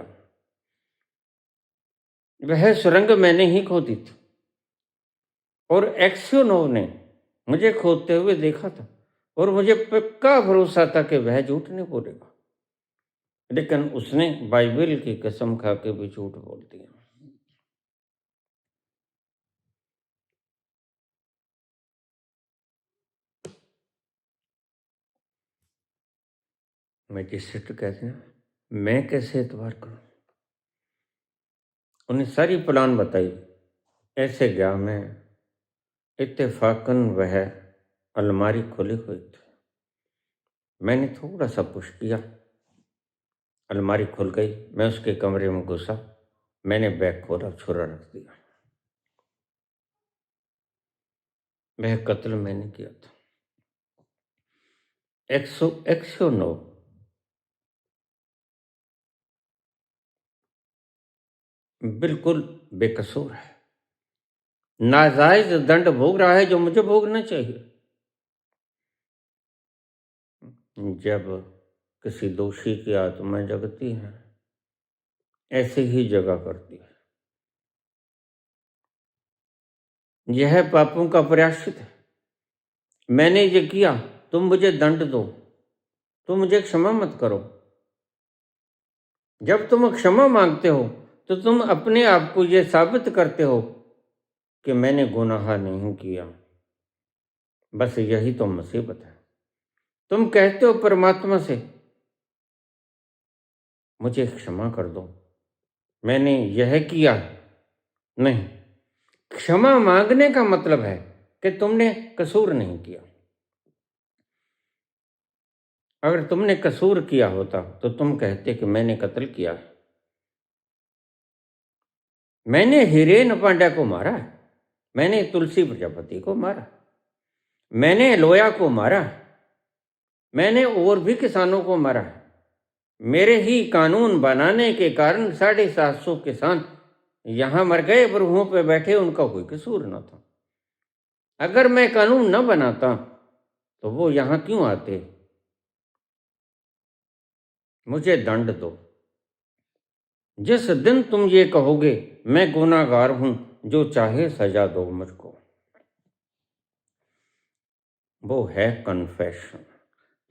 S1: वह सुरंग मैंने ही खोदी थी और एक्सियोनोव ने मुझे खोदते हुए देखा था और मुझे पक्का भरोसा था कि वह झूठ नहीं बोलेगा, लेकिन उसने बाइबल की कसम खा के भी झूठ बोल दिया। मैजिस्ट्रेट कहते हैं, मैं कैसे एतबार करूं? उन्हें सारी प्लान बताई। ऐसे गया मैं, इत्तेफाकन वह अलमारी खुली हुई थी। मैंने थोड़ा सा पुश किया, अलमारी खुल गई। मैं उसके कमरे में घुसा, मैंने बैग खोला, छुरा रख दिया। वह कत्ल मैंने किया था। 109 बिल्कुल बेकसूर है, नाजायज दंड भोग रहा है जो मुझे भोगना चाहिए। जब किसी दोषी की आत्मा जगती है, ऐसे ही जगा करती है। यह पापों का प्रायश्चित है। मैंने ये किया, तुम मुझे दंड दो, तुम मुझे क्षमा मत करो। जब तुम क्षमा मांगते हो तो तुम अपने आप को यह साबित करते हो कि मैंने गुनाह नहीं किया। बस यही तो मुसीबत है। तुम कहते हो परमात्मा से, मुझे क्षमा कर दो, मैंने यह किया। नहीं, क्षमा मांगने का मतलब है कि तुमने कसूर नहीं किया। अगर तुमने कसूर किया होता तो तुम कहते कि मैंने कत्ल किया है, मैंने हिरेन पांड्या को मारा है, मैंने तुलसी प्रजापति को मारा, मैंने लोया को मारा, मैंने और भी किसानों को मारा है। मेरे ही कानून बनाने के कारण 750 किसान यहां मर गए, बरूहों पे बैठे, उनका कोई कसूर न था। अगर मैं कानून न बनाता तो वो यहां क्यों आते? मुझे दंड दो। जिस दिन तुम ये कहोगे मैं गुनाहगार हूं, जो चाहे सजा दो मुझको, वो है कन्फेशन।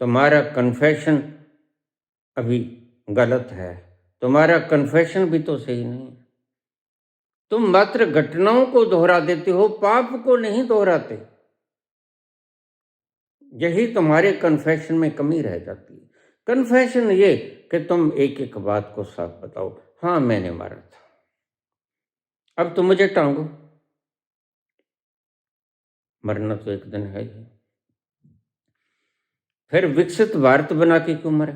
S1: तुम्हारा कन्फेशन अभी गलत है, तुम्हारा कन्फेशन भी तो सही नहीं है। तुम मात्र घटनाओं को दोहरा देते हो, पाप को नहीं दोहराते। यही तुम्हारे कन्फेशन में कमी रह जाती है। कन्फेशन ये कि तुम एक एक बात को साफ बताओ, हाँ मैंने मारा था, अब तुम मुझे टांगो। मरना तो एक दिन है ही। फिर विकसित भारत बना के क्यों मरे?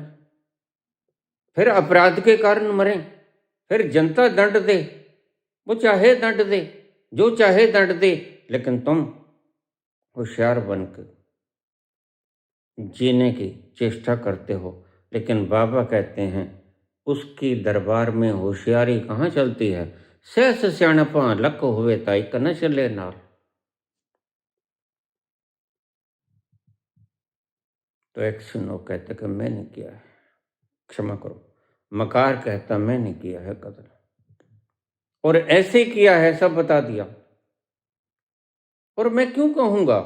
S1: फिर अपराध के कारण मरे? फिर जनता दंड दे, वो चाहे दंड दे, जो चाहे दंड दे, लेकिन तुम होशियार बनकर जीने की चेष्टा करते हो। लेकिन बाबा कहते हैं उसकी दरबार में होशियारी कहाँ चलती है, सहस सियाणपा लक हुए ताई का न चले नाल। तो एक्सनो कहता कि मैंने किया है, क्षमा करो। मकार कहता मैंने किया है कत्ल, और ऐसे किया है, सब बता दिया। और मैं क्यों कहूंगा,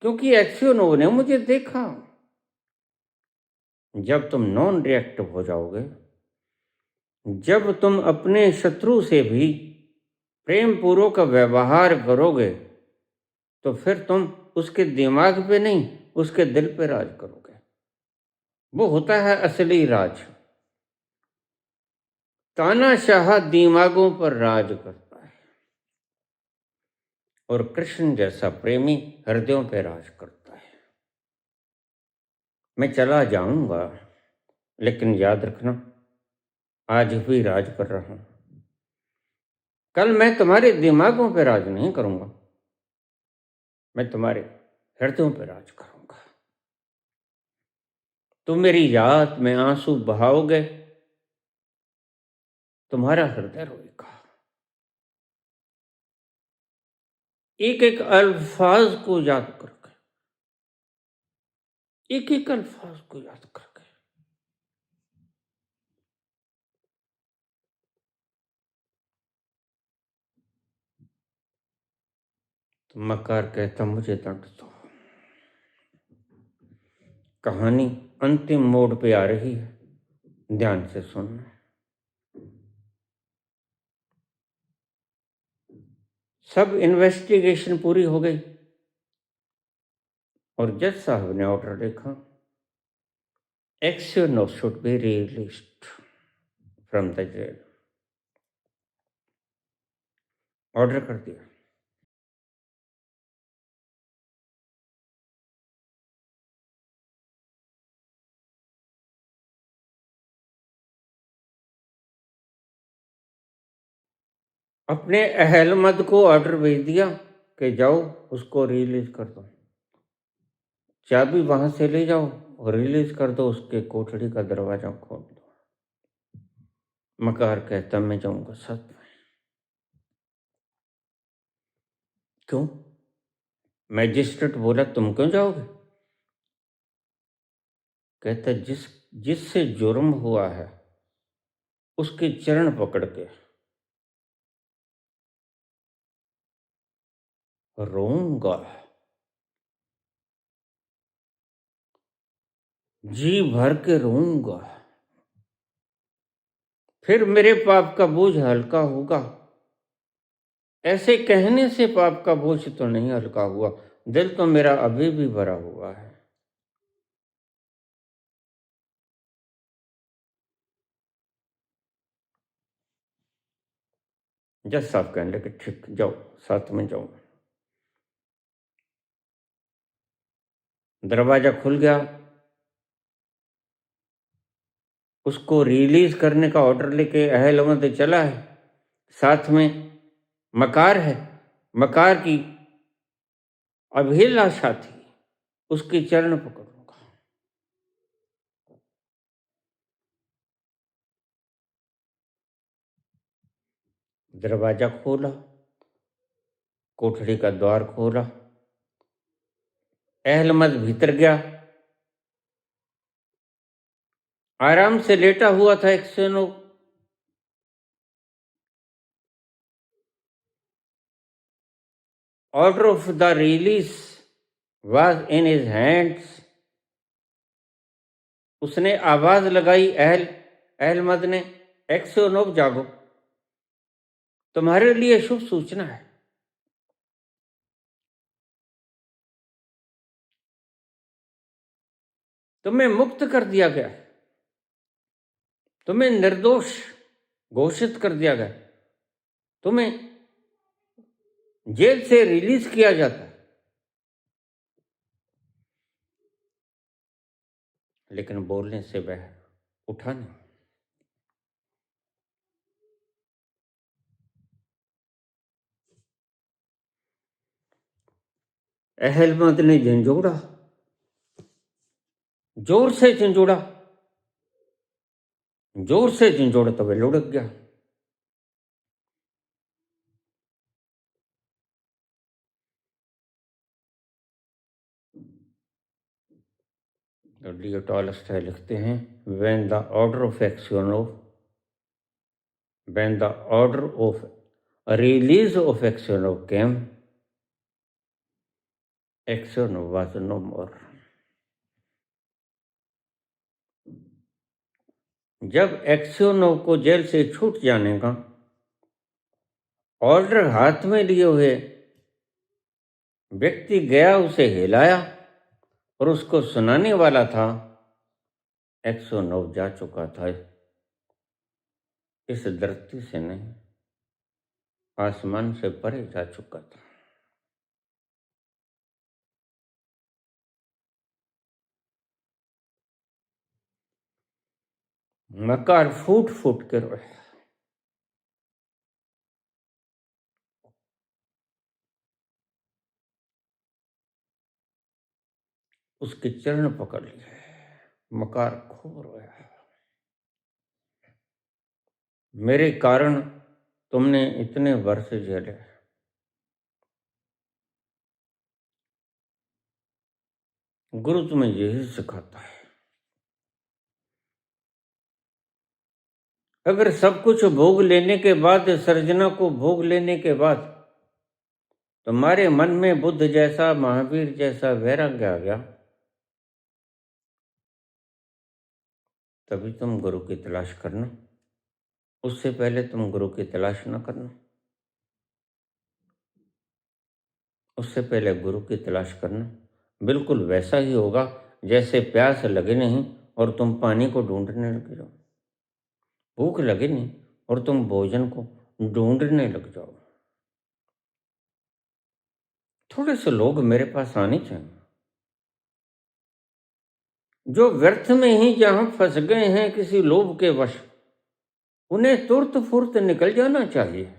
S1: क्योंकि एक्सनो ने मुझे देखा। जब तुम नॉन रिएक्टिव हो जाओगे, जब तुम अपने शत्रु से भी प्रेम पूर्वक व्यवहार करोगे, तो फिर तुम उसके दिमाग पे नहीं, उसके दिल पे राज करोगे। वो होता है असली राज। तानाशाह दिमागों पर राज करता है, और कृष्ण जैसा प्रेमी हृदयों पे राज करता है। मैं चला जाऊंगा, लेकिन याद रखना, आज भी राज कर रहा हूं। कल मैं तुम्हारे दिमागों पे राज नहीं करूंगा, मैं तुम्हारे हृदयों पे राज करूंगा। तुम मेरी याद में आंसू बहाओगे, तुम्हारा हृदय रोएगा। एक एक अल्फाज को याद करके, एक एक अल्फाज को याद करके। तो मकार कहता मुझे दंड दो। कहानी अंतिम मोड़ पे आ रही है, ध्यान से सुनना। सब इन्वेस्टिगेशन पूरी हो गई, और जज साहब ने ऑर्डर देखा, एक्सनो should be released from the jail. Order कर दिया। अपने अहलमद को ऑर्डर भेज दिया कि जाओ उसको रिलीज कर दो, चाबी वहां से ले जाओ और रिलीज कर दो, उसके कोठड़ी का दरवाजा खोल दो। मकार कहता मैं जाऊंगा साथ में। क्यों? मैजिस्ट्रेट बोला तुम क्यों जाओगे? कहता जिससे जुर्म हुआ है उसके चरण पकड़ के रोऊंगा, जी भर के रोऊंगा, फिर मेरे पाप का बोझ हल्का होगा। ऐसे कहने से पाप का बोझ तो नहीं हल्का हुआ, दिल तो मेरा अभी भी भरा हुआ है। जज साहब कहने लगे ठीक, जाओ साथ में जाओ। दरवाजा खुल गया, उसको रिलीज करने का ऑर्डर लेके अहलमद चला है, साथ में मकार है। मकार की अभिलाषा थी उसके चरण पकड़ूंगा। दरवाजा खोला, कोठड़ी का द्वार खोला, अहलमद भीतर गया। आराम से लेटा हुआ था एक्सनो। Order of the release was in his hands. उसने आवाज लगाई, अहलमद ने, एक्सनो जागो, तुम्हारे लिए शुभ सूचना है। तुम्हें मुक्त कर दिया गया, तुम्हें निर्दोष घोषित कर दिया गया, तुम्हें जेल से रिलीज किया जाता है। लेकिन बोलने से वह उठा नहीं। अहलमद ने झंझोड़ा, जोर से झंझोड़ा, जोर से झंझोड़ा तो वह लुढ़क गया। तो लियो टॉलस्टॉय लिखते हैं, when the order of release of Aksionov came, Aksionov was no more. जब एक्सियोनोव को जेल से छूट जाने का ऑर्डर हाथ में लिए हुए व्यक्ति गया, उसे हिलाया और उसको सुनाने वाला था, एक्सियोनोव जा चुका था इस धरती से नहीं, आसमान से परे जा चुका था। मकार फूट फूट के रोया। उसके चरण पकड़ लिए, मकार खूब रोया। मेरे कारण तुमने इतने वर्ष झेले, गुरु तुम्हें यही सिखाता है। अगर सब कुछ भोग लेने के बाद, सर्जना को भोग लेने के बाद तुम्हारे मन में बुद्ध जैसा, महावीर जैसा वैराग्य आ गया, तभी तुम गुरु की तलाश करना। उससे पहले तुम गुरु की तलाश न करना। उससे पहले गुरु की तलाश करना। बिल्कुल वैसा ही होगा जैसे प्यास लगे नहीं और तुम पानी को ढूंढने लग जाओ, भूख लगे नहीं और तुम भोजन को ढूंढने लग जाओ। थोड़े से लोग मेरे पास आने चाहिए, जो व्यर्थ में ही जहां फंस गए हैं किसी लोभ के वश, उन्हें तुरत फुर्त निकल जाना चाहिए।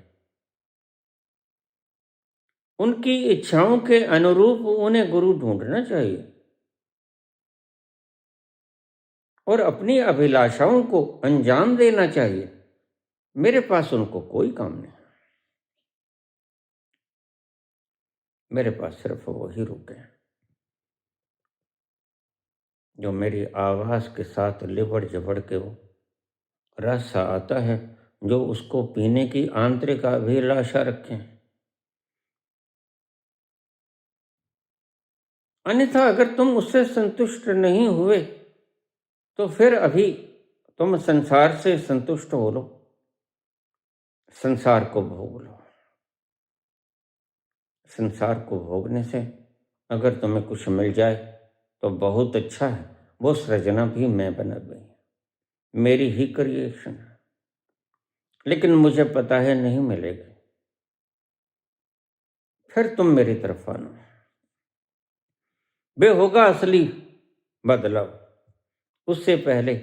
S1: उनकी इच्छाओं के अनुरूप उन्हें गुरु ढूंढना चाहिए और अपनी अभिलाषाओं को अंजाम देना चाहिए। मेरे पास उनको कोई काम नहीं। मेरे पास सिर्फ वही रुके हैं जो मेरी आवाज के साथ लिबड़ जबड़ के वो रस आता है, जो उसको पीने की आंतरिक अभिलाषा रखें। अन्यथा अगर तुम उससे संतुष्ट नहीं हुए तो फिर अभी तुम संसार से संतुष्ट हो लो, संसार को भोग लो। संसार को भोगने से अगर तुम्हें कुछ मिल जाए तो बहुत अच्छा है, वो सृजना भी मैं बना गई, मेरी ही क्रिएशन है। लेकिन मुझे पता है नहीं मिलेगी, फिर तुम मेरी तरफ आना। वे होगा असली बदलाव। उससे पहले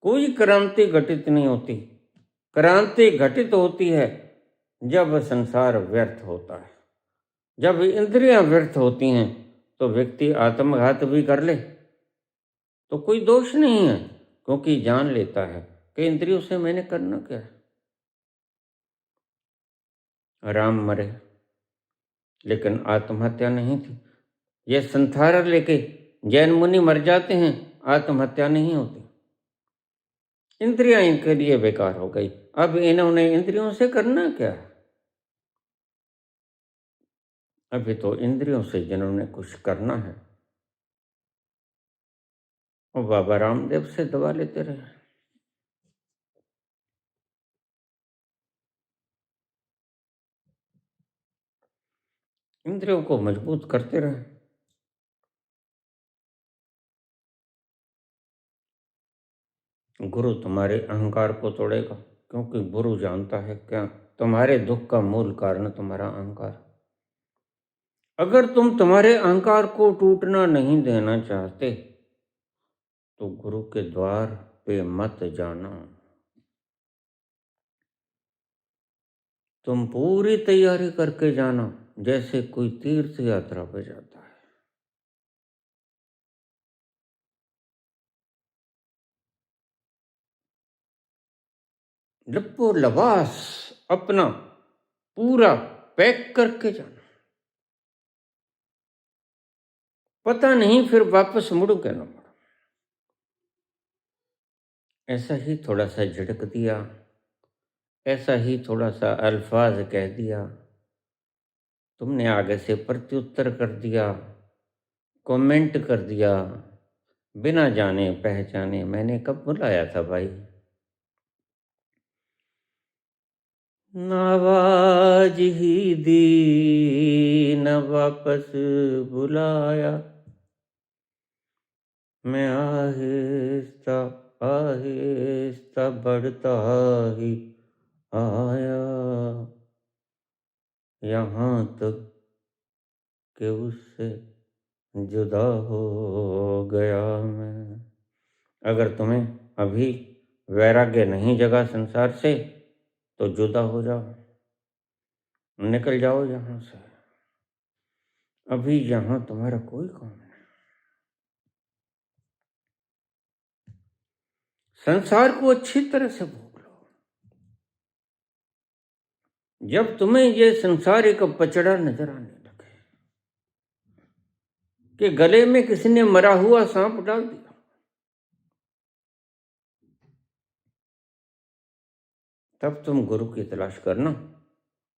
S1: कोई क्रांति घटित नहीं होती। क्रांति घटित होती है जब संसार व्यर्थ होता है। जब इंद्रियां व्यर्थ होती हैं तो व्यक्ति आत्मघात भी कर ले तो कोई दोष नहीं है, क्योंकि जान लेता है कि इंद्रियों से मैंने करना क्या है। राम मरे लेकिन आत्महत्या नहीं थी। ये संसार लेके जैन मुनि मर जाते हैं, आत्महत्या नहीं होती। इंद्रियां इनके लिए बेकार हो गई। अब इन्होंने इंद्रियों से करना क्या है? अभी तो इंद्रियों से जिन्होंने कुछ करना है वो बाबा रामदेव से दवा लेते रहे। इंद्रियों को मजबूत करते रहे। गुरु तुम्हारे अहंकार को तोड़ेगा, क्योंकि गुरु जानता है क्या तुम्हारे दुख का मूल कारण तुम्हारा अहंकार। अगर तुम तुम्हारे अहंकार को टूटना नहीं देना चाहते तो गुरु के द्वार पे मत जाना। तुम पूरी तैयारी करके जाना जैसे कोई तीर्थ यात्रा पे जाता है। लप्पो लबास अपना पूरा पैक करके जाना। पता नहीं फिर वापस मुड़ो क्या ना मुड़ो। ऐसा ही थोड़ा सा झिड़क दिया, ऐसा ही थोड़ा सा अल्फाज कह दिया, तुमने आगे से प्रत्युत्तर कर दिया, कमेंट कर दिया, बिना जाने पहचाने। मैंने कब बुलाया था भाई? न आवाज ही दी, न वापस बुलाया, मैं आहिस्ता आहिस्ता बढ़ता ही आया, यहाँ तक कि उससे जुदा हो गया मैं। अगर तुम्हें अभी वैराग्य नहीं जगा संसार से, तो जुदा हो जाओ, निकल जाओ यहाँ से। अभी यहाँ तुम्हारा कोई काम नहीं। संसार को अच्छी तरह से भोग लो। जब तुम्हें ये संसार एक पचड़ा नजर आने लगे कि गले में किसी ने मरा हुआ सांप डाल दिया, तब तुम गुरु की तलाश करना।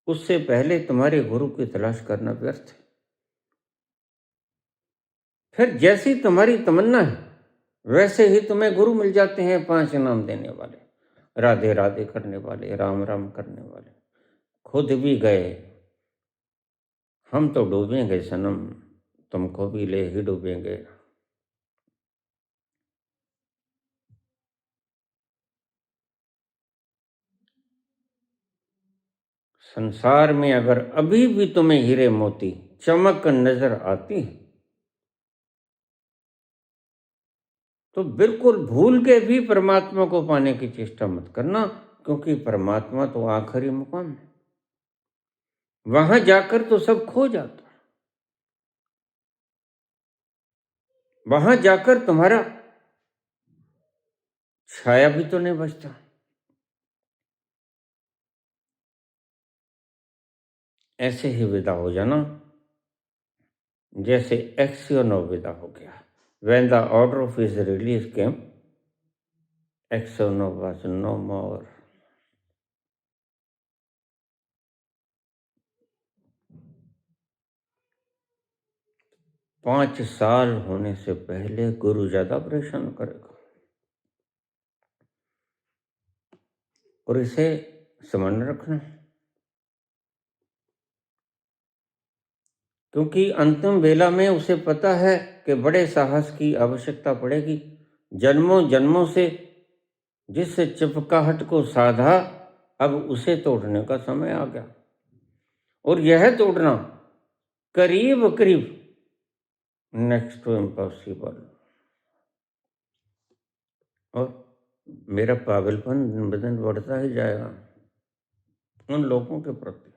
S1: उससे पहले तुम्हारे गुरु की तलाश करना व्यर्थ है। फिर जैसी तुम्हारी तमन्ना है, वैसे ही तुम्हें गुरु मिल जाते हैं, 5 नाम देने वाले, राधे राधे करने वाले, राम राम करने वाले। खुद भी गए, हम तो डूबेंगे सनम, तुमको भी ले ही डूबेंगे। संसार में अगर अभी भी तुम्हें हीरे मोती चमक नजर आती है, तो बिल्कुल भूल के भी परमात्मा को पाने की चेष्टा मत करना, क्योंकि परमात्मा तो आखिरी मुकाम है। वहां जाकर तो सब खो जाता, वहां जाकर तुम्हारा छाया भी तो नहीं बचता। ऐसे ही विदा हो जाना जैसे एक्सियोनो विदा हो गया। When the order of his release came, Exono was no more. पांच साल होने से पहले गुरु ज्यादा परेशान करेगा, और इसे समझ रखना, क्योंकि अंतिम बेला में उसे पता है कि बड़े साहस की आवश्यकता पड़ेगी। जन्मों जन्मों से जिस चिपकाहट को साधा, अब उसे तोड़ने का समय आ गया, और यह तोड़ना करीब करीब नेक्स्ट टू इम्पॉसिबल। और मेरा पागलपन दिन ब दिन बढ़ता ही जाएगा उन लोगों के प्रति।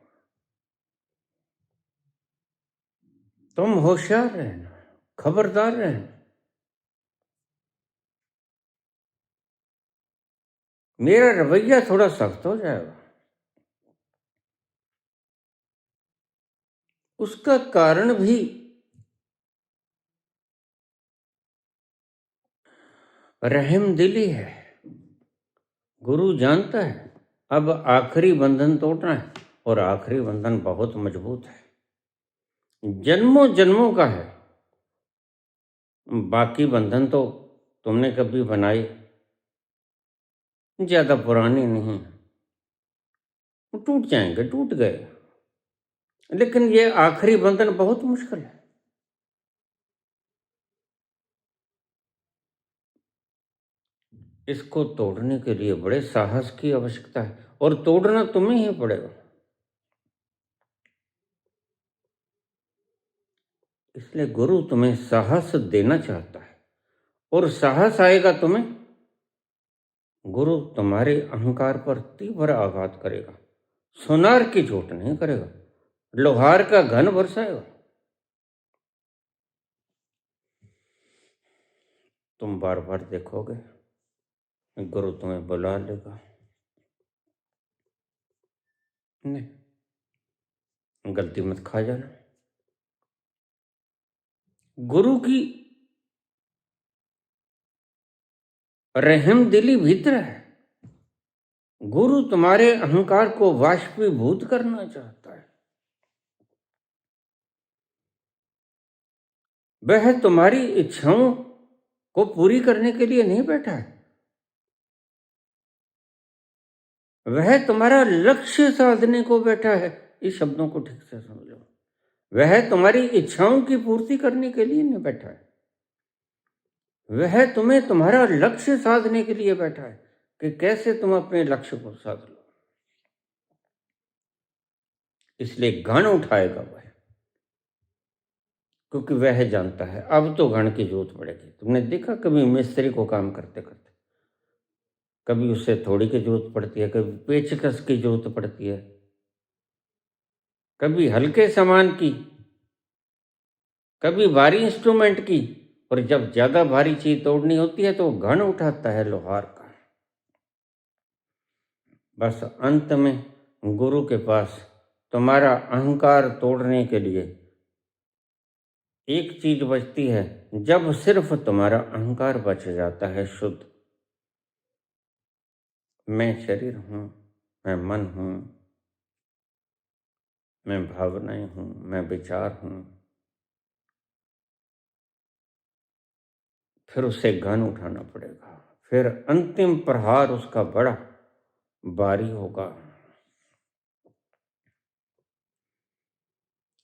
S1: तुम होशियार रहना, खबरदार रहना। मेरा रवैया थोड़ा सख्त हो जाएगा, उसका कारण भी रहमदिली है। गुरु जानता है अब आखिरी बंधन तोड़ना है, और आखिरी बंधन बहुत मजबूत है, जन्मों जन्मों का है। बाकी बंधन तो तुमने कभी बनाए, ज्यादा पुराने नहीं, वो टूट जाएंगे, टूट गए। लेकिन ये आखिरी बंधन बहुत मुश्किल है। इसको तोड़ने के लिए बड़े साहस की आवश्यकता है, और तोड़ना तुम्हें ही पड़ेगा। इसलिए गुरु तुम्हें साहस देना चाहता है, और साहस आएगा तुम्हें, गुरु तुम्हारे अहंकार पर तीव्र आघात करेगा। सोनार की चोट नहीं करेगा, लोहार का घन बरसाएगा। तुम बार बार देखोगे गुरु तुम्हें बुला लेगा। नहीं, गलती मत खा जाना। गुरु की रहम दिली भीतर है। गुरु तुम्हारे अहंकार को वाष्पीभूत करना चाहता है। वह तुम्हारी इच्छाओं को पूरी करने के लिए नहीं बैठा है। वह तुम्हारा लक्ष्य साधने को बैठा है। इस शब्दों को ठीक से समझो। वह तुम्हारी इच्छाओं की पूर्ति करने के लिए नहीं बैठा है। वह तुम्हें तुम्हारा लक्ष्य साधने के लिए बैठा है कि कैसे तुम अपने लक्ष्य को साध लो। इसलिए घण उठाएगा वह, क्योंकि वह जानता है अब तो घण की जरूरत पड़ेगी। तुमने देखा कभी मिस्त्री को काम करते करते, कभी उसे थोड़ी की जरूरत पड़ती है, कभी पेचकस की जरूरत पड़ती है, कभी हल्के सामान की, कभी भारी इंस्ट्रूमेंट की, और जब ज्यादा भारी चीज तोड़नी होती है तो घण उठाता है लोहार का। बस अंत में गुरु के पास तुम्हारा अहंकार तोड़ने के लिए एक चीज बचती है। जब सिर्फ तुम्हारा अहंकार बच जाता है शुद्ध, मैं शरीर हूं, मैं मन हूं, मैं भावनाएं हूं, मैं विचार हूं, फिर उसे घन उठाना पड़ेगा। फिर अंतिम प्रहार उसका बड़ा भारी होगा।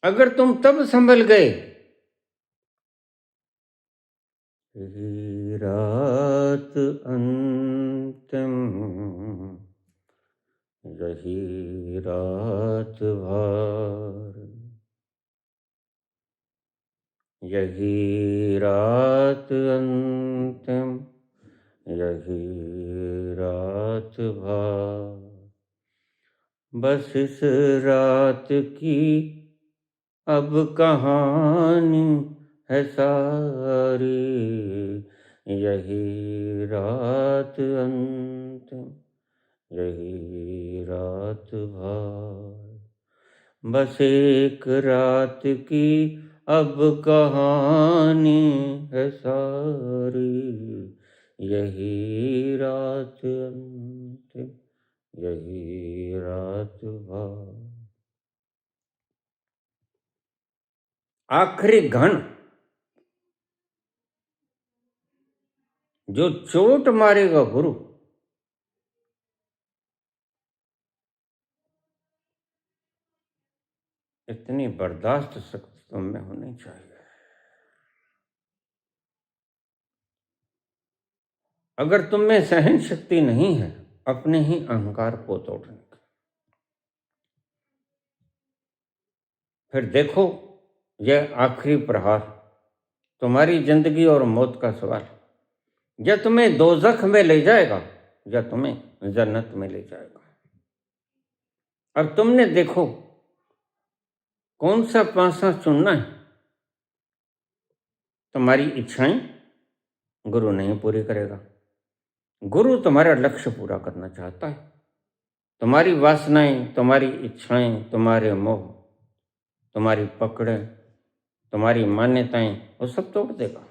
S1: अगर तुम तब संभल गए, यही रात अंतिम, यही रात भर, यही रात अंतिम, यही रात भर, बस इस रात की अब कहानी है सारी, यही रात अंतिम, यही रात भर, बस एक रात की अब कहानी है सारी, यही रात अंतिम, यही रात भर। आखिरी घण जो चोट मारेगा गुरु, इतनी बर्दाश्त शक्ति तुम में होनी चाहिए। अगर तुम में सहन शक्ति नहीं है अपने ही अहंकार को तोड़ने की, फिर देखो यह आखिरी प्रहार तुम्हारी जिंदगी और मौत का सवाल, या तुम्हें दोजख में ले जाएगा या तुम्हें जन्नत में ले जाएगा। अब तुमने देखो कौन सा पासा चुनना है। तुम्हारी इच्छाएं गुरु नहीं पूरी करेगा। गुरु तुम्हारा लक्ष्य पूरा करना चाहता है। तुम्हारी वासनाएं, तुम्हारी इच्छाएं, तुम्हारे मोह, तुम्हारी पकड़ें, तुम्हारी मान्यताएं, वो सब तोड़ देगा।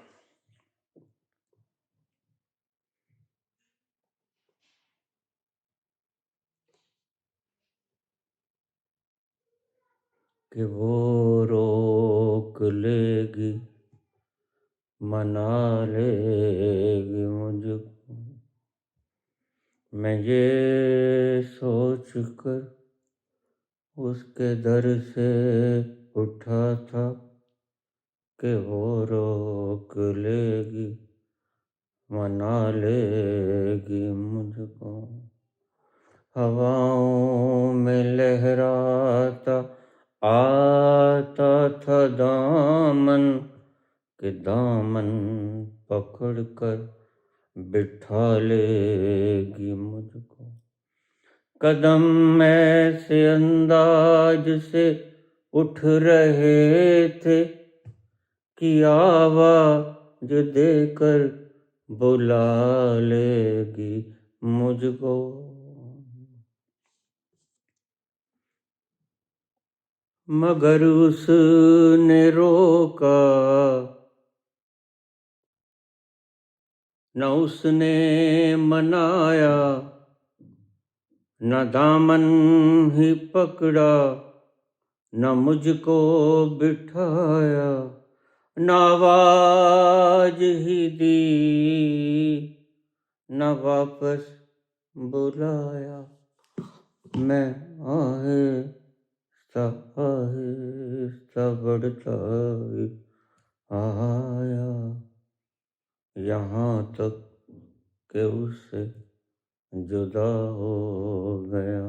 S1: कि वो रोक लेगी, मना लेगी मुझको, मैं ये सोच कर उसके दर से उठा था कि वो रोक लेगी, मना लेगी मुझको। हवाओं में लहराता आता था दामन, कि दामन पकड़ कर बिठा लेगी मुझको। कदम ऐसे अंदाज से उठ रहे थे कि आवाज देकर बुला लेगी मुझको। मगर उसने रोका, न उसने मनाया, न दामन ही पकड़ा, न मुझको बिठाया, न आवाज ही दी, न वापस बुलाया। मैं आहिस्ता आहिस्ता बढ़ता ही आया, यहाँ तक कि उससे जुदा हो गया,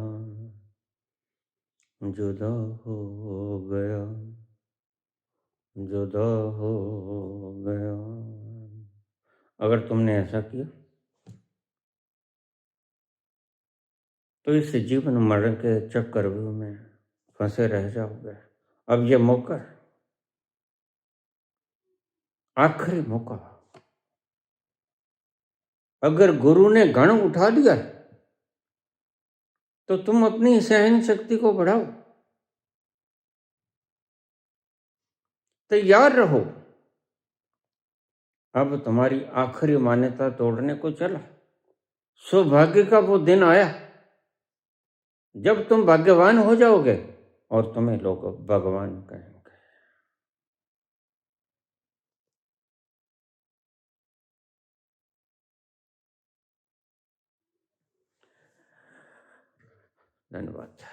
S1: जुदा हो गया, जुदा हो गया। अगर तुमने ऐसा किया तो इस जीवन मरण के चक्रव्यूह में फंसे रह जाओगे। अब ये मौका, आखिरी मौका। अगर गुरु ने गण उठा दिया तो तुम अपनी सहन शक्ति को बढ़ाओ, तैयार रहो। अब तुम्हारी आखिरी मान्यता तोड़ने को चला। सौभाग्य का वो दिन आया जब तुम भाग्यवान हो जाओगे और तुम्हें लोग भगवान कहेंगे। धन्यवाद।